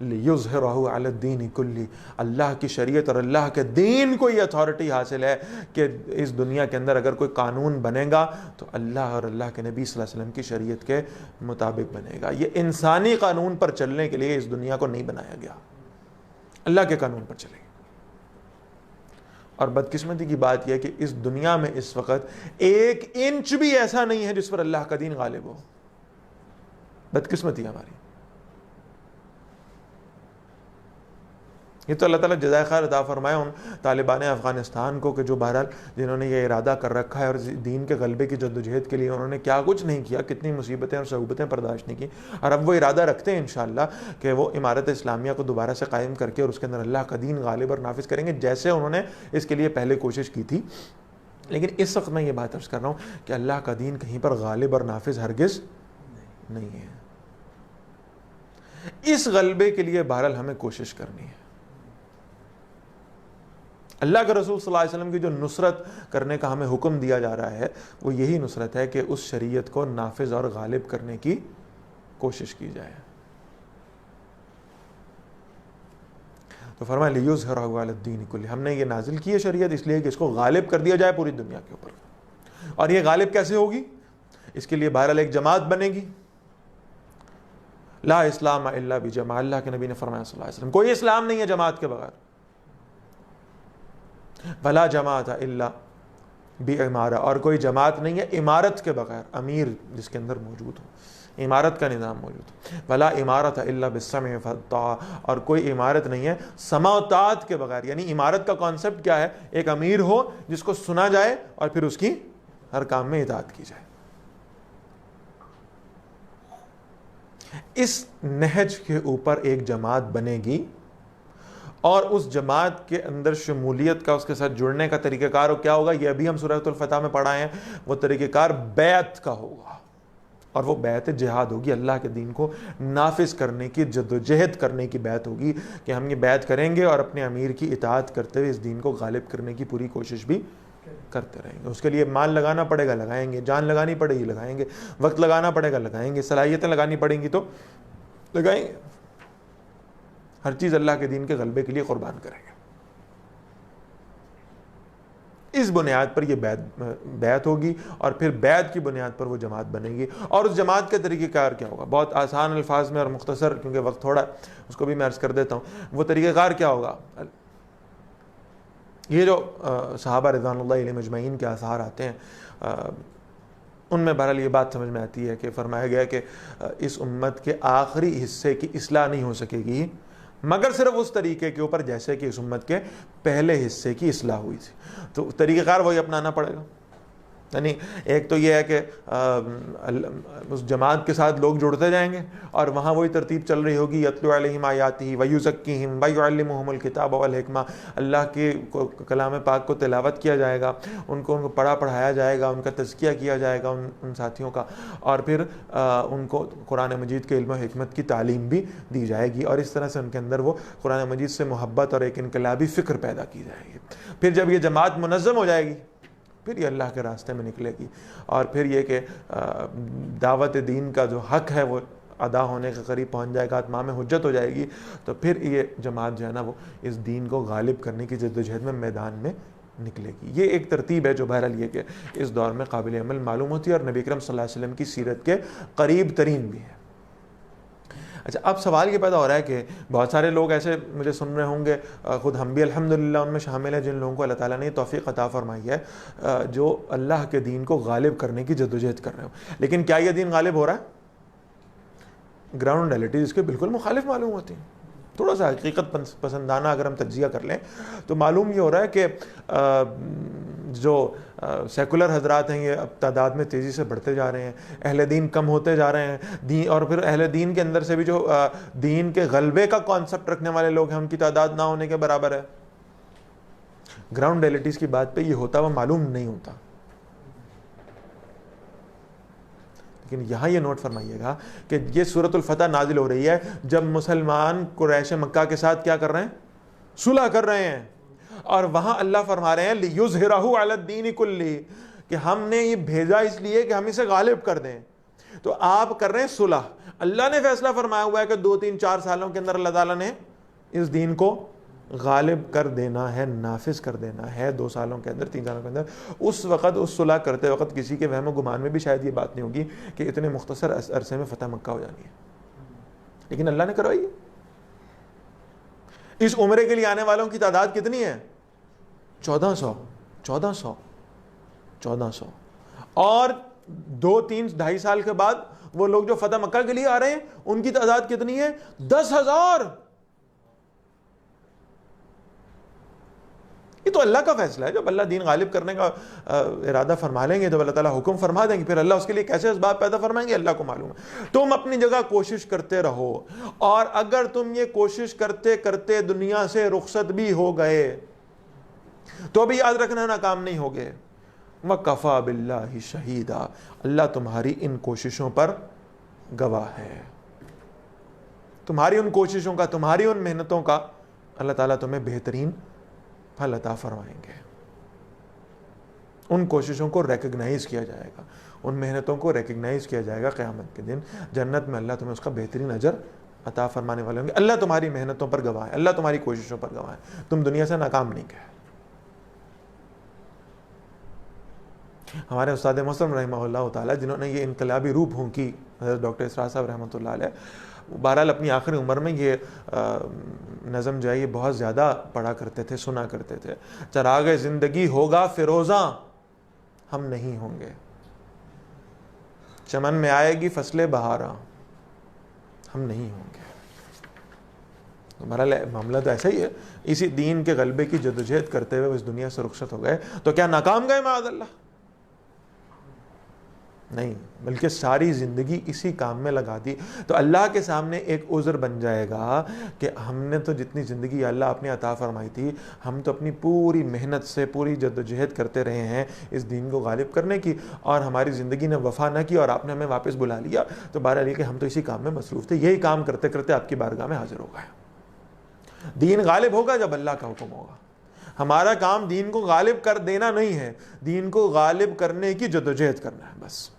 لِيُظْهِرَهُ عَلَى الدِّينِ كُلِّهِ، اللہ کی شریعت اور اللہ کے دین کو یہ اتھارٹی حاصل ہے کہ اس دنیا کے اندر اگر کوئی قانون بنے گا تو اللہ اور اللہ کے نبی صلی اللہ علیہ وسلم کی شریعت کے مطابق بنے گا. یہ انسانی قانون پر چلنے کے لیے اس دنیا کو نہیں بنایا گیا، اللہ کے قانون پر چلے گا. اور بدقسمتی کی بات یہ ہے کہ اس دنیا میں اس وقت 1 انچ بھی ایسا نہیں ہے جس پر اللہ کا دین غالب ہو. بدقسمتی ہماری. یہ تو اللہ تعالیٰ جزائے خیر عطا فرمائے ان طالبان افغانستان کو کہ جو بہرحال جنہوں نے یہ ارادہ کر رکھا ہے اور دین کے غلبے کی جدوجہد کے لیے انہوں نے کیا کچھ نہیں کیا، کتنی مصیبتیں اور صعوبتیں برداشت نہیں کی، اور اب وہ ارادہ رکھتے ہیں انشاءاللہ کہ وہ امارت اسلامیہ کو دوبارہ سے قائم کر کے اور اس کے اندر اللہ کا دین غالب اور نافذ کریں گے جیسے انہوں نے اس کے لیے پہلے کوشش کی تھی. لیکن اس وقت میں یہ بات عرض کر رہا ہوں کہ اللہ کا دین کہیں پر غالب اور نافذ ہرگز نہیں ہے. اس غلبے کے لیے بہرحال ہمیں کوشش کرنی ہے. اللہ کے رسول صلی اللہ علیہ وسلم کی جو نصرت کرنے کا ہمیں حکم دیا جا رہا ہے وہ یہی نصرت ہے کہ اس شریعت کو نافذ اور غالب کرنے کی کوشش کی جائے. تو فرمایا لِيُظْهِرَهُ عَلَى الدِّينِ كُلِّهِ، ہم نے یہ نازل کی ہے شریعت اس لیے کہ اس کو غالب کر دیا جائے پوری دنیا کے اوپر. اور یہ غالب کیسے ہوگی؟ اس کے لیے بہرحال ایک جماعت بنے گی. لا اسلام الا بجماعۃ، اللہ کے نبی نے فرمایا صلی اللہ علیہ وسلم کوئی اسلام نہیں ہے جماعت کے بغیر. ولا جماعت الا بامارہ، اور کوئی جماعت نہیں ہے امارت کے بغیر، امیر جس کے اندر موجود ہو، امارت کا نظام موجود ہو. ولا امارت الا بالسمع والطاعہ، اور کوئی امارت نہیں ہے سماع و طاعت کے بغیر. یعنی امارت کا کانسیپٹ کیا ہے؟ ایک امیر ہو جس کو سنا جائے اور پھر اس کی ہر کام میں اطاعت کی جائے. اس نہج کے اوپر ایک جماعت بنے گی اور اس جماعت کے اندر شمولیت کا، اس کے ساتھ جڑنے کا طریقہ کار کیا ہوگا؟ یہ ابھی ہم سورۃ الفتح میں پڑھا ہے. وہ طریقہ کار بیعت کا ہوگا، اور وہ بیعت جہاد ہوگی. اللہ کے دین کو نافذ کرنے کی جدوجہد کرنے کی بیعت ہوگی کہ ہم یہ بیعت کریں گے اور اپنے امیر کی اطاعت کرتے ہوئے اس دین کو غالب کرنے کی پوری کوشش بھی کرتے رہیں گے. اس کے لیے مال لگانا پڑے گا، لگائیں گے. جان لگانی پڑے گی، لگائیں گے. وقت لگانا پڑے گا، لگائیں گے. صلاحیتیں لگانی پڑیں گی تو لگائیں گے. ہر چیز اللہ کے دین کے غلبے کے لیے قربان کریں گے. اس بنیاد پر یہ بیعت ہوگی، اور پھر بیعت کی بنیاد پر وہ جماعت بنے گی. اور اس جماعت کے طریقہ کار کیا ہوگا؟ بہت آسان الفاظ میں اور مختصر، کیونکہ وقت تھوڑا ہے اس کو بھی میں عرض کر دیتا ہوں. وہ طریقہ کار کیا ہوگا؟ یہ جو صحابہ رضوان اللہ علیہم اجمعین کے آثار آتے ہیں ان میں بہرحال یہ بات سمجھ میں آتی ہے کہ فرمایا گیا کہ اس امت کے آخری حصے کی اصلاح نہیں ہو سکے گی مگر صرف اس طریقے کے اوپر جیسے کہ اس امت کے پہلے حصے کی اصلاح ہوئی تھی. تو طریقہ کار وہی اپنانا پڑے گا. یعنی ایک تو یہ ہے کہ اس جماعت کے ساتھ لوگ جڑتے جائیں گے اور وہاں وہی ترتیب چل رہی ہوگی، یتلو علیہم آیاتہ ویزکیہم ویعلمہم الکتاب والحکمہ، اللہ کے کلام پاک کو تلاوت کیا جائے گا، ان کو پڑھایا جائے گا، ان کا تزکیہ کیا جائے گا ان ساتھیوں کا، اور پھر ان کو قرآن مجید کے علم و حکمت کی تعلیم بھی دی جائے گی، اور اس طرح سے ان کے اندر وہ قرآن مجید سے محبت اور ایک انقلابی فکر پیدا کی جائے گی. پھر جب یہ جماعت منظم ہو جائے گی پھر یہ اللہ کے راستے میں نکلے گی، اور پھر یہ کہ دعوت دین کا جو حق ہے وہ ادا ہونے کے قریب پہنچ جائے گا، اتمام حجت ہو جائے گی، تو پھر یہ جماعت جو ہے نا وہ اس دین کو غالب کرنے کی جدوجہد میں میدان میں نکلے گی. یہ ایک ترتیب ہے جو بہرحال یہ کہ اس دور میں قابل عمل معلوم ہوتی ہے اور نبی اکرم صلی اللہ علیہ وسلم کی سیرت کے قریب ترین بھی ہے. اچھا، اب سوال یہ پیدا ہو رہا ہے کہ بہت سارے لوگ ایسے مجھے سن رہے ہوں گے، خود ہم بھی الحمدللہ ان میں شامل ہیں، جن لوگوں کو اللہ تعالیٰ نے توفیق عطا فرمائی ہے جو اللہ کے دین کو غالب کرنے کی جدوجہد کر رہے ہوں. لیکن کیا یہ دین غالب ہو رہا ہے؟ گراؤنڈ ریئلٹیز اس کے بالکل مخالف معلوم ہوتی ہیں. تھوڑا سا حقیقت پسندانہ اگر ہم تجزیہ کر لیں تو معلوم یہ ہو رہا ہے کہ جو سیکولر حضرات ہیں یہ اب تعداد میں تیزی سے بڑھتے جا رہے ہیں، اہل دین کم ہوتے جا رہے ہیں، اور پھر اہل دین کے اندر سے بھی جو دین کے غلبے کا کانسیپٹ رکھنے والے لوگ ہیں ان کی تعداد نہ ہونے کے برابر ہے. گراؤنڈ ریئلٹیز کی بات پہ یہ ہوتا ہوا معلوم نہیں ہوتا. لیکن یہاں یہ نوٹ فرمائیے گا کہ یہ سورۃ الفتح نازل ہو رہی ہے جب مسلمان قریش مکہ کے ساتھ کیا کر رہے ہیں؟ صلح کر رہے ہیں، اور وہاں اللہ فرما رہے ہیں لِيُظْهِرَهُ عَلَى الدِّينِ كُلِّهِ کہ ہم نے یہ بھیجا اس لیے کہ ہم اسے غالب کر دیں. تو آپ کر رہے ہیں صلح. اللہ نے فیصلہ فرمایا ہوا ہے کہ 2 3 4 سالوں کے اندر اللہ تعالیٰ نے اس دین کو غالب کر دینا ہے, نافذ کر دینا ہے. 2 سالوں کے اندر, 3 سالوں کے اندر. اس وقت اس صلح کرتے وقت کسی کے وہم و گمان میں بھی شاید یہ بات نہیں ہوگی کہ اتنے مختصر عرصے میں فتح مکہ ہو جانی ہے, لیکن اللہ نے کروائی ہے. اس عمرے کے لیے آنے والوں کی تعداد کتنی ہے؟ 1400. اور 2 3 2.5 سال کے بعد وہ لوگ جو فتح مکہ کے لیے آ رہے ہیں ان کی تعداد کتنی ہے؟ 10,000. یہ تو اللہ کا فیصلہ ہے. جب اللہ دین غالب کرنے کا ارادہ فرما لیں گے, جب اللہ تعالیٰ حکم فرما دیں گے, پھر اللہ اس کے لیے کیسے اسباب پیدا فرمائیں گے اللہ کو معلوم ہے. تم اپنی جگہ کوشش کرتے رہو, اور اگر تم یہ کوشش کرتے کرتے دنیا سے رخصت بھی ہو گئے تو بھی یاد رکھنا ناکام نہیں ہوگے. وَكَفَى بِاللَّهِ شَهِيدًا, اللہ تمہاری ان کوششوں پر گواہ ہے. تمہاری ان کوششوں کا, تمہاری ان محنتوں کا اللہ تعالیٰ تمہیں بہترین پھل عطا فرمائیں گے. ان کوششوں کو ریکگنائز کیا جائے گا, ان محنتوں کو ریکگنائز کیا جائے گا. قیامت کے دن جنت میں اللہ تمہیں اس کا بہترین اجر عطا فرمانے والے ہوں گے. اللہ تمہاری محنتوں پر گواہ ہے, اللہ تمہاری کوششوں پر گواہ ہے. تم دنیا سے ناکام نہیں گئے. ہمارے استاد محترم رحمہ اللہ تعالیٰ, جنہوں نے یہ انقلابی روح پھونکی, حضرت ڈاکٹر اسرار صاحب رحمۃ اللہ علیہ, بہرحال اپنی آخری عمر میں یہ نظم جو ہے یہ بہت زیادہ پڑھا کرتے تھے, سنا کرتے تھے. چراغ زندگی ہوگا فیروزاں, ہم نہیں ہوں گے. چمن میں آئے گی فصل بہاراں, ہم نہیں ہوں گے. بہرحال معاملہ تو ایسا ہی ہے. اسی دین کے غلبے کی جدوجہد کرتے ہوئے اس دنیا سے رخصت ہو گئے تو کیا ناکام گئے معاذ اللہ؟ نہیں, بلکہ ساری زندگی اسی کام میں لگا دی. تو اللہ کے سامنے ایک عذر بن جائے گا کہ ہم نے تو جتنی زندگی اللہ آپ نے عطا فرمائی تھی, ہم تو اپنی پوری محنت سے پوری جدوجہد کرتے رہے ہیں اس دین کو غالب کرنے کی, اور ہماری زندگی نے وفا نہ کی اور آپ نے ہمیں واپس بلا لیا. تو بہرحال کہ ہم تو اسی کام میں مصروف تھے. یہی کام کرتے کرتے آپ کی بارگاہ میں حاضر ہو گئے. دین غالب ہوگا جب اللہ کا حکم ہوگا. ہمارا کام دین کو غالب کر دینا نہیں ہے, دین کو غالب کرنے کی جدوجہد کرنا ہے. بس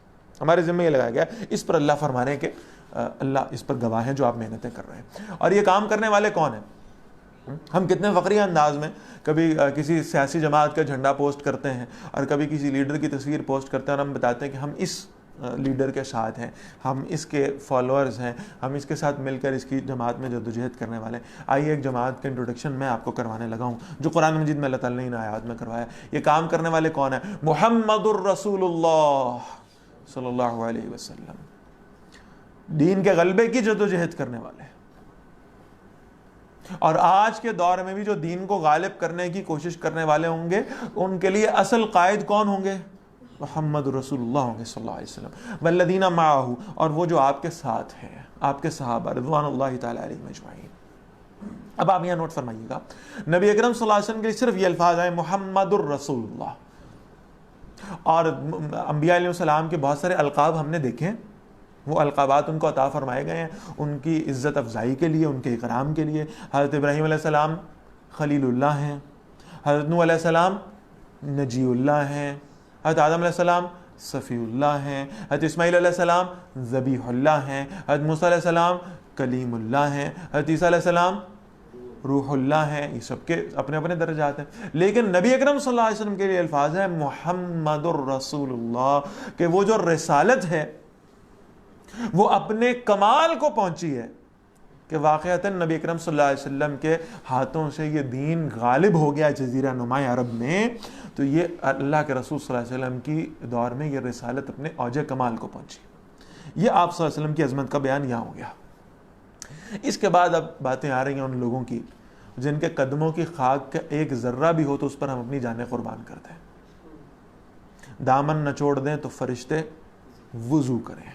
ہمارے ذمہ یہ لگایا گیا. اس پر اللہ فرما رہے ہیں کہ اللہ اس پر گواہ ہیں جو آپ محنتیں کر رہے ہیں. اور یہ کام کرنے والے کون ہیں؟ ہم کتنے فقری انداز میں کبھی کسی سیاسی جماعت کا جھنڈا پوسٹ کرتے ہیں اور کبھی کسی لیڈر کی تصویر پوسٹ کرتے ہیں, اور ہم بتاتے ہیں کہ ہم اس لیڈر کے ساتھ ہیں, ہم اس کے فالوورز ہیں, ہم اس کے ساتھ مل کر اس کی جماعت میں جدوجہد کرنے والے ہیں. آئیے ایک جماعت کا انٹروڈکشن میں آپ کو کروانے لگا ہوں جو قرآن مجید میں اللہ تعالیٰ نے ان آیات میں کروایا. یہ کام کرنے والے کون ہیں؟ محمد الرسول اللہ صلی اللہ علیہ وسلم, دین کے غلبے کی جدوجہد کرنے والے. اور آج کے دور میں بھی جو دین کو غالب کرنے کی کوشش کرنے والے ہوں گے, ان کے لیے اصل قائد کون ہوں گے؟ محمد رسول اللہ ہوں گے صلی اللہ علیہ وسلم. والذین معہ, اور وہ جو آپ کے ساتھ ہیں, آپ کے صحابہ رضوان اللہ تعالی علیہم اجمعین. اب آپ یہاں نوٹ فرمائیے گا, نبی اکرم صلی اللہ علیہ وسلم کے لیے صرف یہ الفاظ آئے محمد الرسول اللہ. اور انبیاء علیہ السلام کے بہت سارے القاب ہم نے دیکھے, وہ القابات ان کو عطا فرمائے گئے ہیں ان کی عزت افزائی کے لیے, ان کے اکرام کے لیے. حضرت ابراہیم علیہ السلام خلیل اللہ ہیں, حضرت نوح علیہ السلام نجی اللہ ہیں, حضرت آدم علیہ السلام صفی اللہ ہیں, حضرت اسماعیل علیہ السلام ذبیح اللہ ہیں, حضرت موسیٰ علیہ السلام کلیم اللہ ہیں, حضرت عیسیٰ علیہ السلام روح اللہ ہیں. یہ سب کے اپنے اپنے درجات ہیں. لیکن نبی اکرم صلی اللہ علیہ وسلم کے لیے الفاظ ہے محمد الرسول اللہ, کہ وہ جو رسالت ہے وہ اپنے کمال کو پہنچی ہے, کہ واقعتاً نبی اکرم صلی اللہ علیہ وسلم کے ہاتھوں سے یہ دین غالب ہو گیا جزیرہ نما عرب میں. تو یہ اللہ کے رسول صلی اللہ علیہ وسلم کی دور میں یہ رسالت اپنے اوج کمال کو پہنچی. یہ آپ صلی اللہ علیہ وسلم کی عظمت کا بیان یہاں ہو گیا. اس کے بعد اب باتیں آ رہی ہیں ان لوگوں کی جن کے قدموں کی خاک کا ایک ذرہ بھی ہو تو اس پر ہم اپنی جانیں قربان کر دیں. دامن نچوڑ دیں تو فرشتے وضو کریں.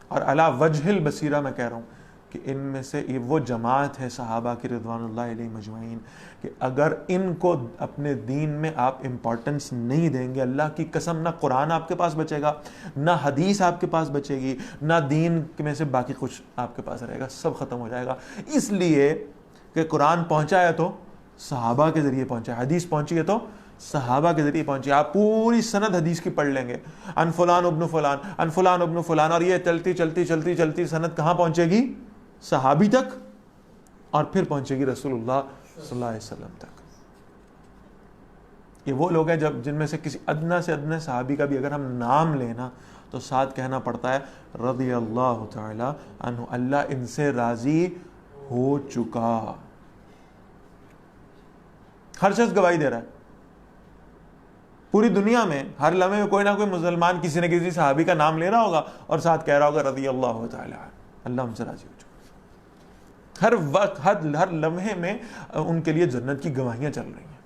اور علی وجہ البصیرہ میں کہہ رہا ہوں کہ ان میں سے یہ وہ جماعت ہے صحابہ کی رضوان اللہ علیہ مجمعین کہ اگر ان کو اپنے دین میں آپ امپورٹنس نہیں دیں گے, اللہ کی قسم نہ قرآن آپ کے پاس بچے گا, نہ حدیث آپ کے پاس بچے گی, نہ دین میں سے باقی کچھ آپ کے پاس رہے گا, سب ختم ہو جائے گا. اس لیے کہ قرآن پہنچا ہے تو صحابہ کے ذریعے پہنچا ہے, حدیث پہنچی ہے تو صحابہ کے ذریعے پہنچی. آپ پوری سند حدیث کی پڑھ لیں گے, ان فلان ابن فلان, ان فلان ابن فلان, اور یہ چلتی چلتی چلتی چلتی سند کہاں پہنچے گی؟ صحابی تک, اور پھر پہنچے گی رسول اللہ صلی اللہ علیہ وسلم تک. یہ وہ لوگ ہیں جن میں سے کسی ادنا سے ادنا صحابی کا بھی اگر ہم نام لینا تو ساتھ کہنا پڑتا ہے رضی اللہ تعالی عنہ, اللہ ان سے راضی ہو چکا. ہر شخص گواہی دے رہا ہے پوری دنیا میں, ہر لمحے میں کوئی نہ کوئی مسلمان کسی نہ کسی صحابی کا نام لے رہا ہوگا اور ساتھ کہہ رہا ہوگا رضی اللہ تعالی عنہ, اللہ ان سے راضی ہو چکا. ہر وقت ہر لمحے میں ان کے لیے جنت کی گواہیاں چل رہی ہیں.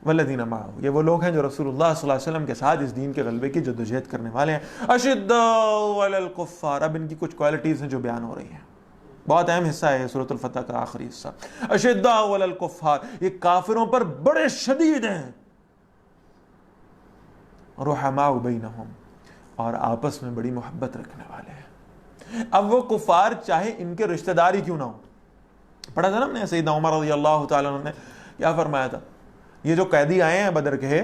والذین معہ, یہ وہ لوگ ہیں جو رسول اللہ صلی اللہ علیہ وسلم کے ساتھ اس دین کے غلبے کی جدوجہد کرنے والے ہیں. اشداء علی الکفار, اب ان کی کچھ کوالٹیز ہیں جو بیان ہو رہی ہیں. بہت اہم حصہ ہے سورۃ الفتح کا آخری حصہ. اشداء علی الکفار, یہ کافروں پر بڑے شدید ہیں. رحماء بینہم, اور آپس میں بڑی محبت رکھنے والے ہیں. اب وہ کفار چاہے ان کے رشتہ دار ہی کیوں نہ ہو. پڑھا تھا نا ہم نے سیدنا عمر رضی اللہ تعالیٰ عنہ نے کیا فرمایا تھا, یہ جو قیدی آئے ہیں بدر کے,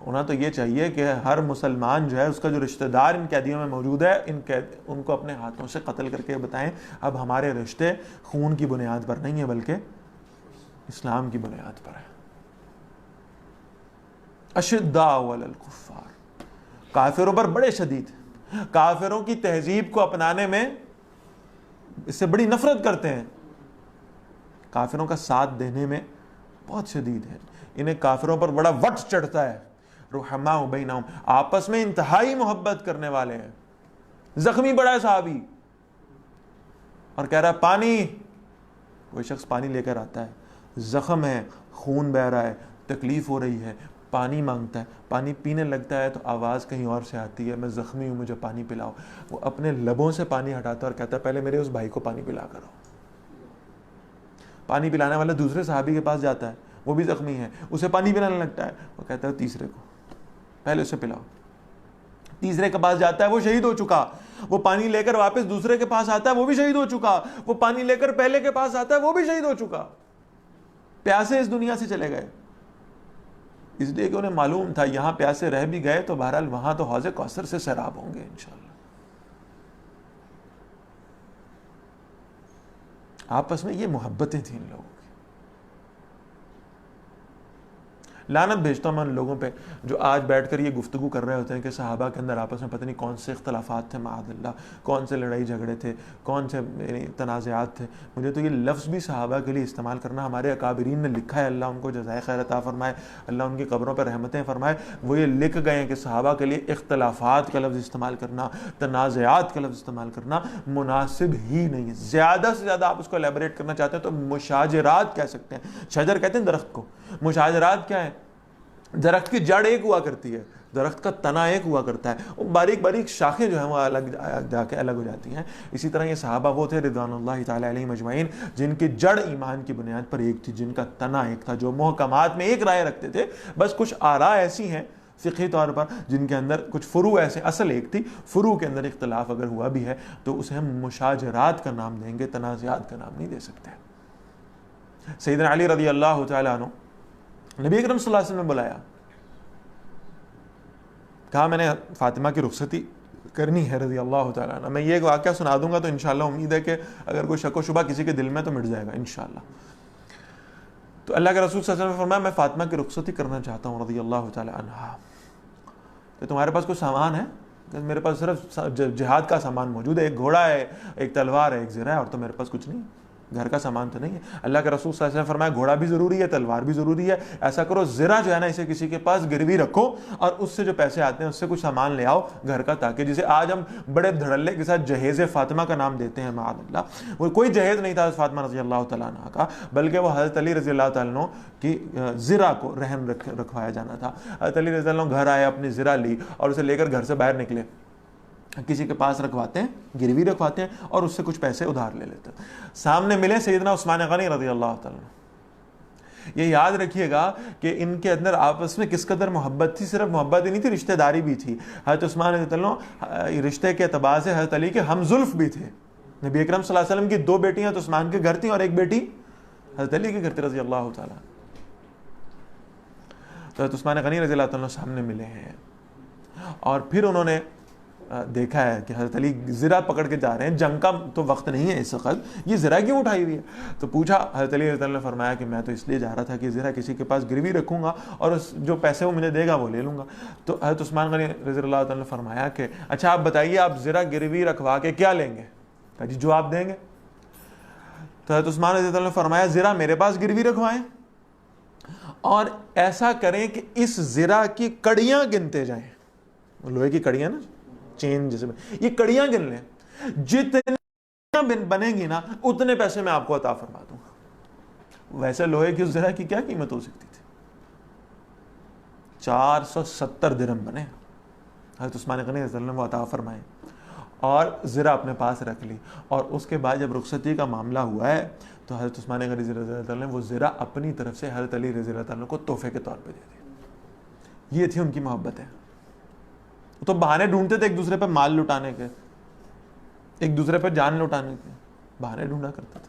انہیں تو یہ چاہیے کہ ہر مسلمان جو ہے اس کا جو رشتہ دار ان قیدیوں میں موجود ہے ان کو اپنے ہاتھوں سے قتل کر کے بتائیں اب ہمارے رشتے خون کی بنیاد پر نہیں ہیں بلکہ اسلام کی بنیاد پر ہیں. اشداء علی الکفار, کافروں پر بڑے شدید, کافروں کی تہذیب کو اپنانے میں اس سے بڑی نفرت کرتے ہیں, کافروں کا ساتھ دینے میں بہت شدید ہے, انہیں کافروں پر بڑا وٹ چڑھتا ہے. رحماء بینہم, آپس میں انتہائی محبت کرنے والے ہیں. زخمی بڑا ہے صحابی اور کہہ رہا ہے پانی, کوئی شخص پانی لے کر آتا ہے, زخم ہے, خون بہ رہا ہے, تکلیف ہو رہی ہے, پانی مانگتا ہے, پانی پینے لگتا ہے تو آواز کہیں اور سے آتی ہے, میں زخمی ہوں مجھے پانی پلاؤ. وہ اپنے لبوں سے پانی ہٹاتا ہے اور کہتا ہے پہلے میرے اس بھائی کو پانی پلا کرو. پانی پلانے والا دوسرے صحابی کے پاس جاتا ہے, وہ بھی زخمی ہے, اسے پانی پلانے لگتا ہے, وہ کہتا ہے تیسرے کو پہلے اسے پلاؤ. تیسرے کے پاس جاتا ہے, وہ شہید ہو چکا, وہ پانی لے کر واپس دوسرے کے پاس آتا ہے, وہ بھی شہید ہو چکا, وہ پانی لے کر پہلے کے پاس آتا ہے, وہ بھی شہید ہو چکا. پیاسے اس دنیا سے چلے گئے, اس لیے کہ انہیں معلوم تھا یہاں پیاسے رہ بھی گئے تو بہرحال وہاں تو حوض کوثر سے سیراب ہوں گے انشاءاللہ. آپس میں یہ محبتیں تھیں ان لوگوں کی. لعنت بھیجتا ہوں میں ان لوگوں پہ جو آج بیٹھ کر یہ گفتگو کر رہے ہوتے ہیں کہ صحابہ کے اندر آپس میں پتہ نہیں کون سے اختلافات تھے, معاذ اللہ, کون سے لڑائی جھگڑے تھے, کون سے تنازعات تھے. مجھے تو یہ لفظ بھی صحابہ کے لیے استعمال کرنا, ہمارے اکابرین نے لکھا ہے, اللہ ان کو جزائے خیر عطا فرمائے, اللہ ان کی قبروں پر رحمتیں فرمائے, وہ یہ لکھ گئے ہیں کہ صحابہ کے لیے اختلافات کا لفظ استعمال کرنا, تنازعات کا لفظ استعمال کرنا مناسب ہی نہیں ہے. زیادہ سے زیادہ آپ اس کو الیبوریٹ کرنا چاہتے ہیں تو مشاجرات کہہ سکتے ہیں. شجر کہتے ہیں درخت کو, مشاجرات کیا ہے؟ درخت کی جڑ ایک ہوا کرتی ہے, درخت کا تنا ایک ہوا کرتا ہے, وہ باریک باریک شاخیں جو ہیں وہ الگ جا کے الگ ہو جاتی ہیں. اسی طرح یہ صحابہ وہ تھے رضوان اللہ تعالی علیہم اجمعین جن کی جڑ ایمان کی بنیاد پر ایک تھی, جن کا تنا ایک تھا, جو محکمات میں ایک رائے رکھتے تھے. بس کچھ آراء ایسی ہیں فقہی طور پر جن کے اندر کچھ فروع ایسے, اصل ایک تھی, فروع کے اندر اختلاف اگر ہوا بھی ہے تو اسے ہم مشاجرات کا نام دیں گے, تنازعات کا نام نہیں دے سکتے. سیدنا علی رضی اللہ تعالی عنہ نبی اکرم صلی اللہ علیہ وسلم نے بلایا, کہا میں نے فاطمہ کی رخصتی کرنی ہے رضی اللہ تعالیٰ عنہ. میں یہ واقعہ سنا دوں گا تو انشاءاللہ امید ہے کہ اگر کوئی شک و شبہ کسی کے دل میں تو مٹ جائے گا انشاءاللہ. تو اللہ کے رسول صلی اللہ علیہ وسلم نے فرمایا میں فاطمہ کی رخصتی کرنا چاہتا ہوں رضی اللہ تعالیٰ عنہ. کہ تمہارے پاس کوئی سامان ہے؟ کہ میرے پاس صرف جہاد کا سامان موجود ہے, ایک گھوڑا ہے, ایک تلوار ہے, ایک زرہ ہے, اور تو میرے پاس کچھ نہیں, گھر کا سامان تو نہیں ہے. اللہ کے رسول صلی اللہ علیہ وسلم فرمایا گھوڑا بھی ضروری ہے, تلوار بھی ضروری ہے, ایسا کرو زرہ جو ہے نا اسے کسی کے پاس گروی رکھو اور اس سے جو پیسے آتے ہیں اس سے کچھ سامان لے آؤ گھر کا, تاکہ جسے آج ہم بڑے دھڑلے کے ساتھ جہیز فاطمہ کا نام دیتے ہیں معاذ اللہ, وہ کوئی جہیز نہیں تھا فاطمہ رضی اللہ تعالیٰ عنہ کا, بلکہ وہ حضرت علی رضی اللہ تعالیٰ عنہ کی زرہ کو رہن رکھوایا جانا تھا. حضرت علی رضی اللہ عنہ گھر آئے, اپنی زرہ لی اور اسے لے کر گھر سے باہر نکلے, کسی کے پاس رکھواتے ہیں, گروی رکھواتے ہیں اور اس سے کچھ پیسے ادھار لے لیتے ہیں. سامنے ملے سیدنا عثمان غنی رضی اللہ تعالیٰ. یہ یاد رکھیے گا کہ ان کے اندر آپس میں کس قدر محبت تھی. صرف محبت ہی نہیں تھی, رشتہ داری بھی تھی. حضرت عثمان رضی اللہ عنہ رشتے کے اعتبار سے حضرت علی کے ہم زلف بھی تھے. نبی اکرم صلی اللہ علیہ وسلم کی 2 بیٹیاں تو عثمان کے گھر تھیں اور ایک بیٹی حضرت علی کے گھر تھی رضی اللہ تعالیٰ. تو حضرت عثمان غنی رضی اللہ عنہ سامنے ملے ہیں اور پھر انہوں نے دیکھا ہے کہ حضرت علی زرہ پکڑ کے جا رہے ہیں، جنگ کا تو وقت نہیں ہے اس وقت، یہ زرہ کیوں اٹھائی ہوئی ہے؟ تو پوچھا، حضرت علی رضی اللہ عنہ نے فرمایا کہ میں تو اس لیے جا رہا تھا کہ زرہ کسی کے پاس گروی رکھوں گا اور جو پیسے وہ مجھے دے گا وہ لے لوں گا۔ تو حضرت عثمان غنی رضی اللہ عنہ نے فرمایا کہ اچھا آپ بتائیے آپ زرہ گروی رکھوا کے کیا لیں گے؟ کہا جی جو آپ دیں گے۔ تو حضرت عثمان رضی اللہ عنہ نے فرمایا زرہ میرے پاس گروی رکھوائیں اور ایسا کریں کہ اس زرہ کی کڑیاں گنتے جائیں، لوہے کی کڑیاں نا، چین جیسے، یہ کڑیاں گن لیں، جتنے بنے گی نا اتنے پیسے میں آپ کو عطا فرما دوں گا۔ ویسے لوہے کی اس زرہ کی کیا قیمت ہو سکتی تھی؟ 470 درہم بنے۔ حضرت عثمان غنی رضی اللہ عنہ نے وہ عطا فرمائے اور زرہ اپنے پاس رکھ لی، اور اس کے بعد جب رخصتی کا معاملہ ہوا ہے تو حضرت عثمان غنی رضی اللہ عنہ نے وہ زرہ اپنی طرف سے حضرت علی رضی اللہ عنہ کو تحفے کے طور پہ دے دی۔ یہ تھی ان کی محبت ہے۔ تو بہانے ڈھونڈتے تھے ایک دوسرے پہ مال لٹانے کے، ایک دوسرے پہ جان لٹانے کے، بہانے ڈھونڈا کرتے تھے۔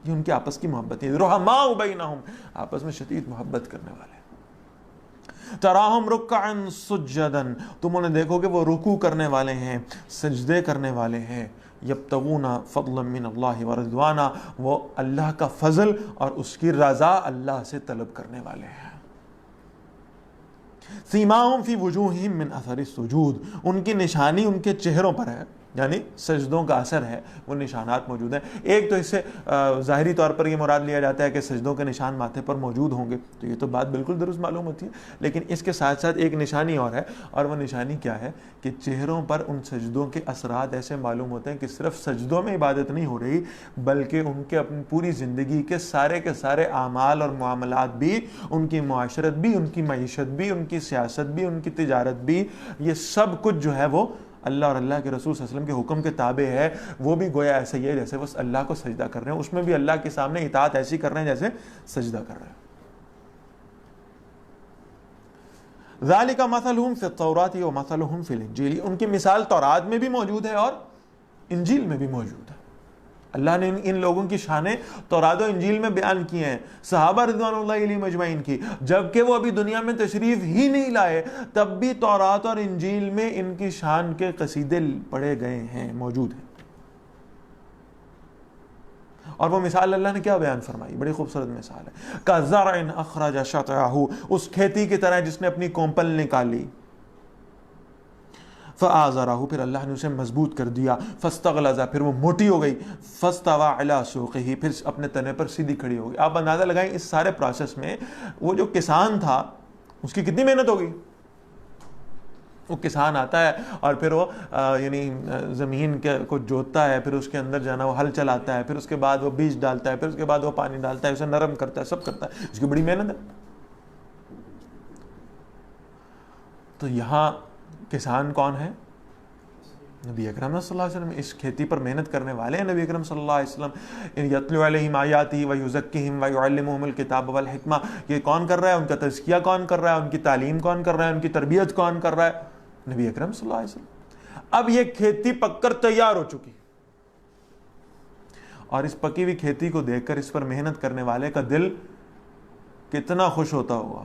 یہ ان کی آپس کی محبت ہے، رحماء بینہم، آپس میں شدید محبت کرنے والے۔ تراہم رکعا سجدا، تم انہیں دیکھو کہ وہ رکوع کرنے والے ہیں، سجدے کرنے والے ہیں، یبتغون فضلا من اللہ ورضوانا، وہ اللہ کا فضل اور اس کی رضا اللہ سے طلب کرنے والے ہیں۔ سیماہم فی وجوہہم من اثر السجود، ان کی نشانی ان کے چہروں پر ہے، یعنی سجدوں کا اثر ہے، وہ نشانات موجود ہیں۔ ایک تو اس سے ظاہری طور پر یہ مراد لیا جاتا ہے کہ سجدوں کے نشان ماتھے پر موجود ہوں گے، تو یہ تو بات بالکل درست معلوم ہوتی ہے، لیکن اس کے ساتھ ساتھ ایک نشانی اور ہے، اور وہ نشانی کیا ہے کہ چہروں پر ان سجدوں کے اثرات ایسے معلوم ہوتے ہیں کہ صرف سجدوں میں عبادت نہیں ہو رہی، بلکہ ان کے اپنی پوری زندگی کے سارے اعمال اور معاملات بھی، ان کی معاشرت بھی، ان کی معیشت بھی، ان کی سیاست بھی، ان کی تجارت بھی، یہ سب کچھ جو ہے وہ اللہ اور اللہ کے رسول صلی اللہ علیہ وسلم کے حکم کے تابع ہے۔ وہ بھی گویا ایسے ہی ہے جیسے وہ اللہ کو سجدہ کر رہے ہیں، اس میں بھی اللہ کے سامنے اطاعت ایسی کر رہے ہیں جیسے سجدہ کر رہے ہیں۔ ذالک مثلہم فی التوراۃ ومثلہم فی الانجیل، ان کی مثال تورات میں بھی موجود ہے اور انجیل میں بھی موجود ہے۔ اللہ نے ان لوگوں کی شانیں تورات و انجیل میں بیان کی ہیں، صحابہ رضوان اللہ علیہم اجمعین کی، جبکہ وہ ابھی دنیا میں تشریف ہی نہیں لائے تب بھی تورات اور انجیل میں ان کی شان کے قصیدے پڑھے گئے ہیں، موجود ہیں۔ اور وہ مثال اللہ نے کیا بیان فرمائی؟ بڑی خوبصورت مثال ہے، کَزَرْعٍ أَخْرَجَ شَطْأَهُ، اس کھیتی کی طرح جس نے اپنی کومپل نکالی، فآزرہ، پھر اللہ نے اسے مضبوط کر دیا، فاستغلظ، پھر وہ موٹی ہو گئی، فاستوى علی سوقہ، پھر اپنے تنے پر سیدھی کھڑی ہو گئی۔ آپ اندازہ لگائیں اس سارے پروسیس میں وہ جو کسان تھا اس کی کتنی محنت ہوگی۔ وہ کسان آتا ہے اور پھر وہ یعنی زمین کو جوتتا ہے، پھر اس کے اندر جانا وہ ہل چلاتا ہے، پھر اس کے بعد وہ بیج ڈالتا ہے، پھر اس کے بعد وہ پانی ڈالتا ہے، اسے نرم کرتا ہے، سب کرتا ہے، اس کی بڑی محنت ہے۔ تو یہاں کسان کون ہے؟ نبی اکرم صلی اللہ علیہ وسلم، اس کھیتی پر محنت کرنے والے ہیں نبی اکرم صلی اللہ علیہ وسلم۔ یتلو علیہم آیاتہ ویزکیہم ویعلمہم الکتاب والحکمہ، یہ کون کر رہا ہے؟ ان کا تزکیہ کون کر رہا ہے؟ ان کی تعلیم کون کر رہا ہے؟ ان کی تربیت کون کر رہا ہے؟ نبی اکرم صلی اللہ علیہ وسلم۔ اب یہ کھیتی پک کر تیار ہو چکی، اور اس پکی ہوئی کھیتی کو دیکھ کر اس پر محنت کرنے والے کا دل کتنا خوش ہوتا ہوگا۔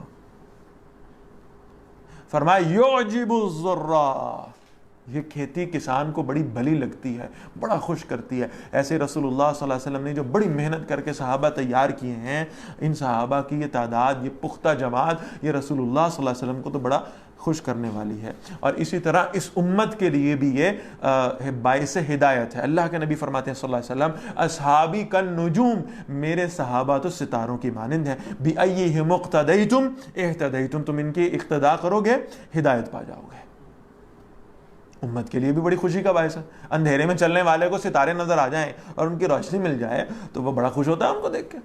فرمایا یعجب الزراع، یہ کھیتی کسان کو بڑی بھلی لگتی ہے، بڑا خوش کرتی ہے۔ ایسے رسول اللہ صلی اللہ علیہ وسلم نے جو بڑی محنت کر کے صحابہ تیار کیے ہیں، ان صحابہ کی یہ تعداد، یہ پختہ جماعت، یہ رسول اللہ صلی اللہ علیہ وسلم کو تو بڑا خوش کرنے والی ہے۔ اور اسی طرح اس امت کے لیے بھی یہ باعث ہدایت ہے۔ اللہ کے نبی فرماتے ہیں صلی اللہ علیہ وسلم، اصحابی کالنجوم، میرے صحابہ تو ستاروں کی مانند ہیں، بِأَيِّهِمُ اقْتَدَيْتُمْ اهْتَدَيْتُمْ، تم ان کی اقتداء کرو گے ہدایت پا جاؤ گے۔ امت کے لیے بھی بڑی خوشی کا باعث ہے۔ اندھیرے میں چلنے والے کو ستارے نظر آ جائیں اور ان کی روشنی مل جائے تو وہ بڑا خوش ہوتا ہے ان کو دیکھ کے۔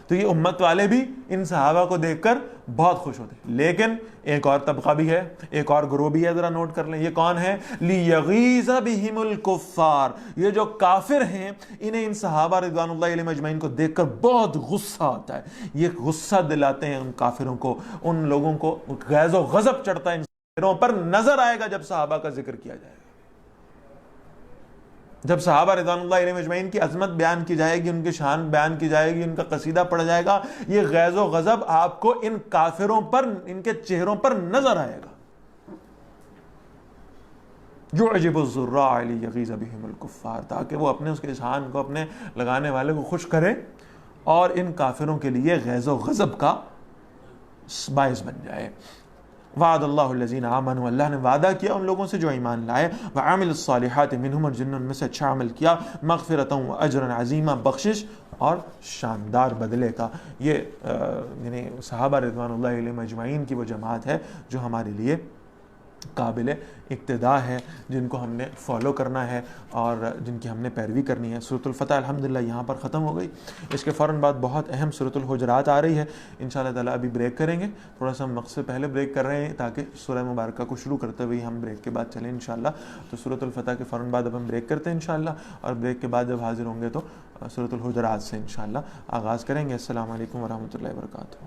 تو یہ امت والے بھی ان صحابہ کو دیکھ کر بہت خوش ہوتے ہیں۔ لیکن ایک اور طبقہ بھی ہے، ایک اور گروہ بھی ہے، ذرا نوٹ کر لیں، یہ کون ہے؟ لِيَغِيظَ بِهِمُ الْكُفَّارِ، یہ جو کافر ہیں انہیں ان صحابہ رضوان اللہ علیہم اجمعین کو دیکھ کر بہت غصہ آتا ہے۔ یہ غصہ دلاتے ہیں ان کافروں کو، ان لوگوں کو غیظ و غضب چڑھتا ہے ان پر، نظر آئے گا جب صحابہ کا ذکر کیا جائے گا۔ جب صحابہ رضوان اللہ علیہم اجمعین کی عظمت بیان کی جائے گی، ان کی شان بیان کی جائے گی، ان کا قصیدہ پڑھا جائے گا، یہ غیظ و غضب آپ کو ان کافروں پر، ان کے چہروں پر نظر آئے گا. یعجب الزراع لیغیظ بہم الکفار، تاکہ وہ اپنے اس کے شان کو، اپنے لگانے والے کو خوش کرے اور ان کافروں کے لیے غیظ و غضب کا باعث بن جائے. وعد اللہ الذین آمنوا، اللہ نے وعدہ کیا ان لوگوں سے جو ایمان لائے، وعملوا الصالحات منہم، اور جنہوں نے ان میں سے اچھا عمل کیا، مغفرۃ واجرا عظیما، بخشش اور شاندار بدلے کا. یہ یعنی صحابہ رضوان اللہ علیہم اجمعین کی وہ جماعت ہے جو ہمارے لیے قابل اقتداء ہے، جن کو ہم نے فالو کرنا ہے اور جن کی ہم نے پیروی کرنی ہے. سورۃ الفتح الحمدللہ یہاں پر ختم ہو گئی. اس کے فوراً بعد بہت اہم سورۃ الحجرات آ رہی ہے. انشاءاللہ تعالیٰ ابھی بریک کریں گے، تھوڑا سا ہم وقت سے پہلے بریک کر رہے ہیں تاکہ سورہ مبارکہ کو شروع کرتے ہوئے ہم بریک کے بعد چلیں انشاءاللہ. تو سورۃ الفتح کے فوراً بعد اب ہم بریک کرتے ہیں انشاءاللہ، اور بریک کے بعد جب حاضر ہوں گے تو سورۃ الحجرات سے انشاءاللہ آغاز کریں گے. السلام علیکم ورحمۃ اللہ وبرکاتہ.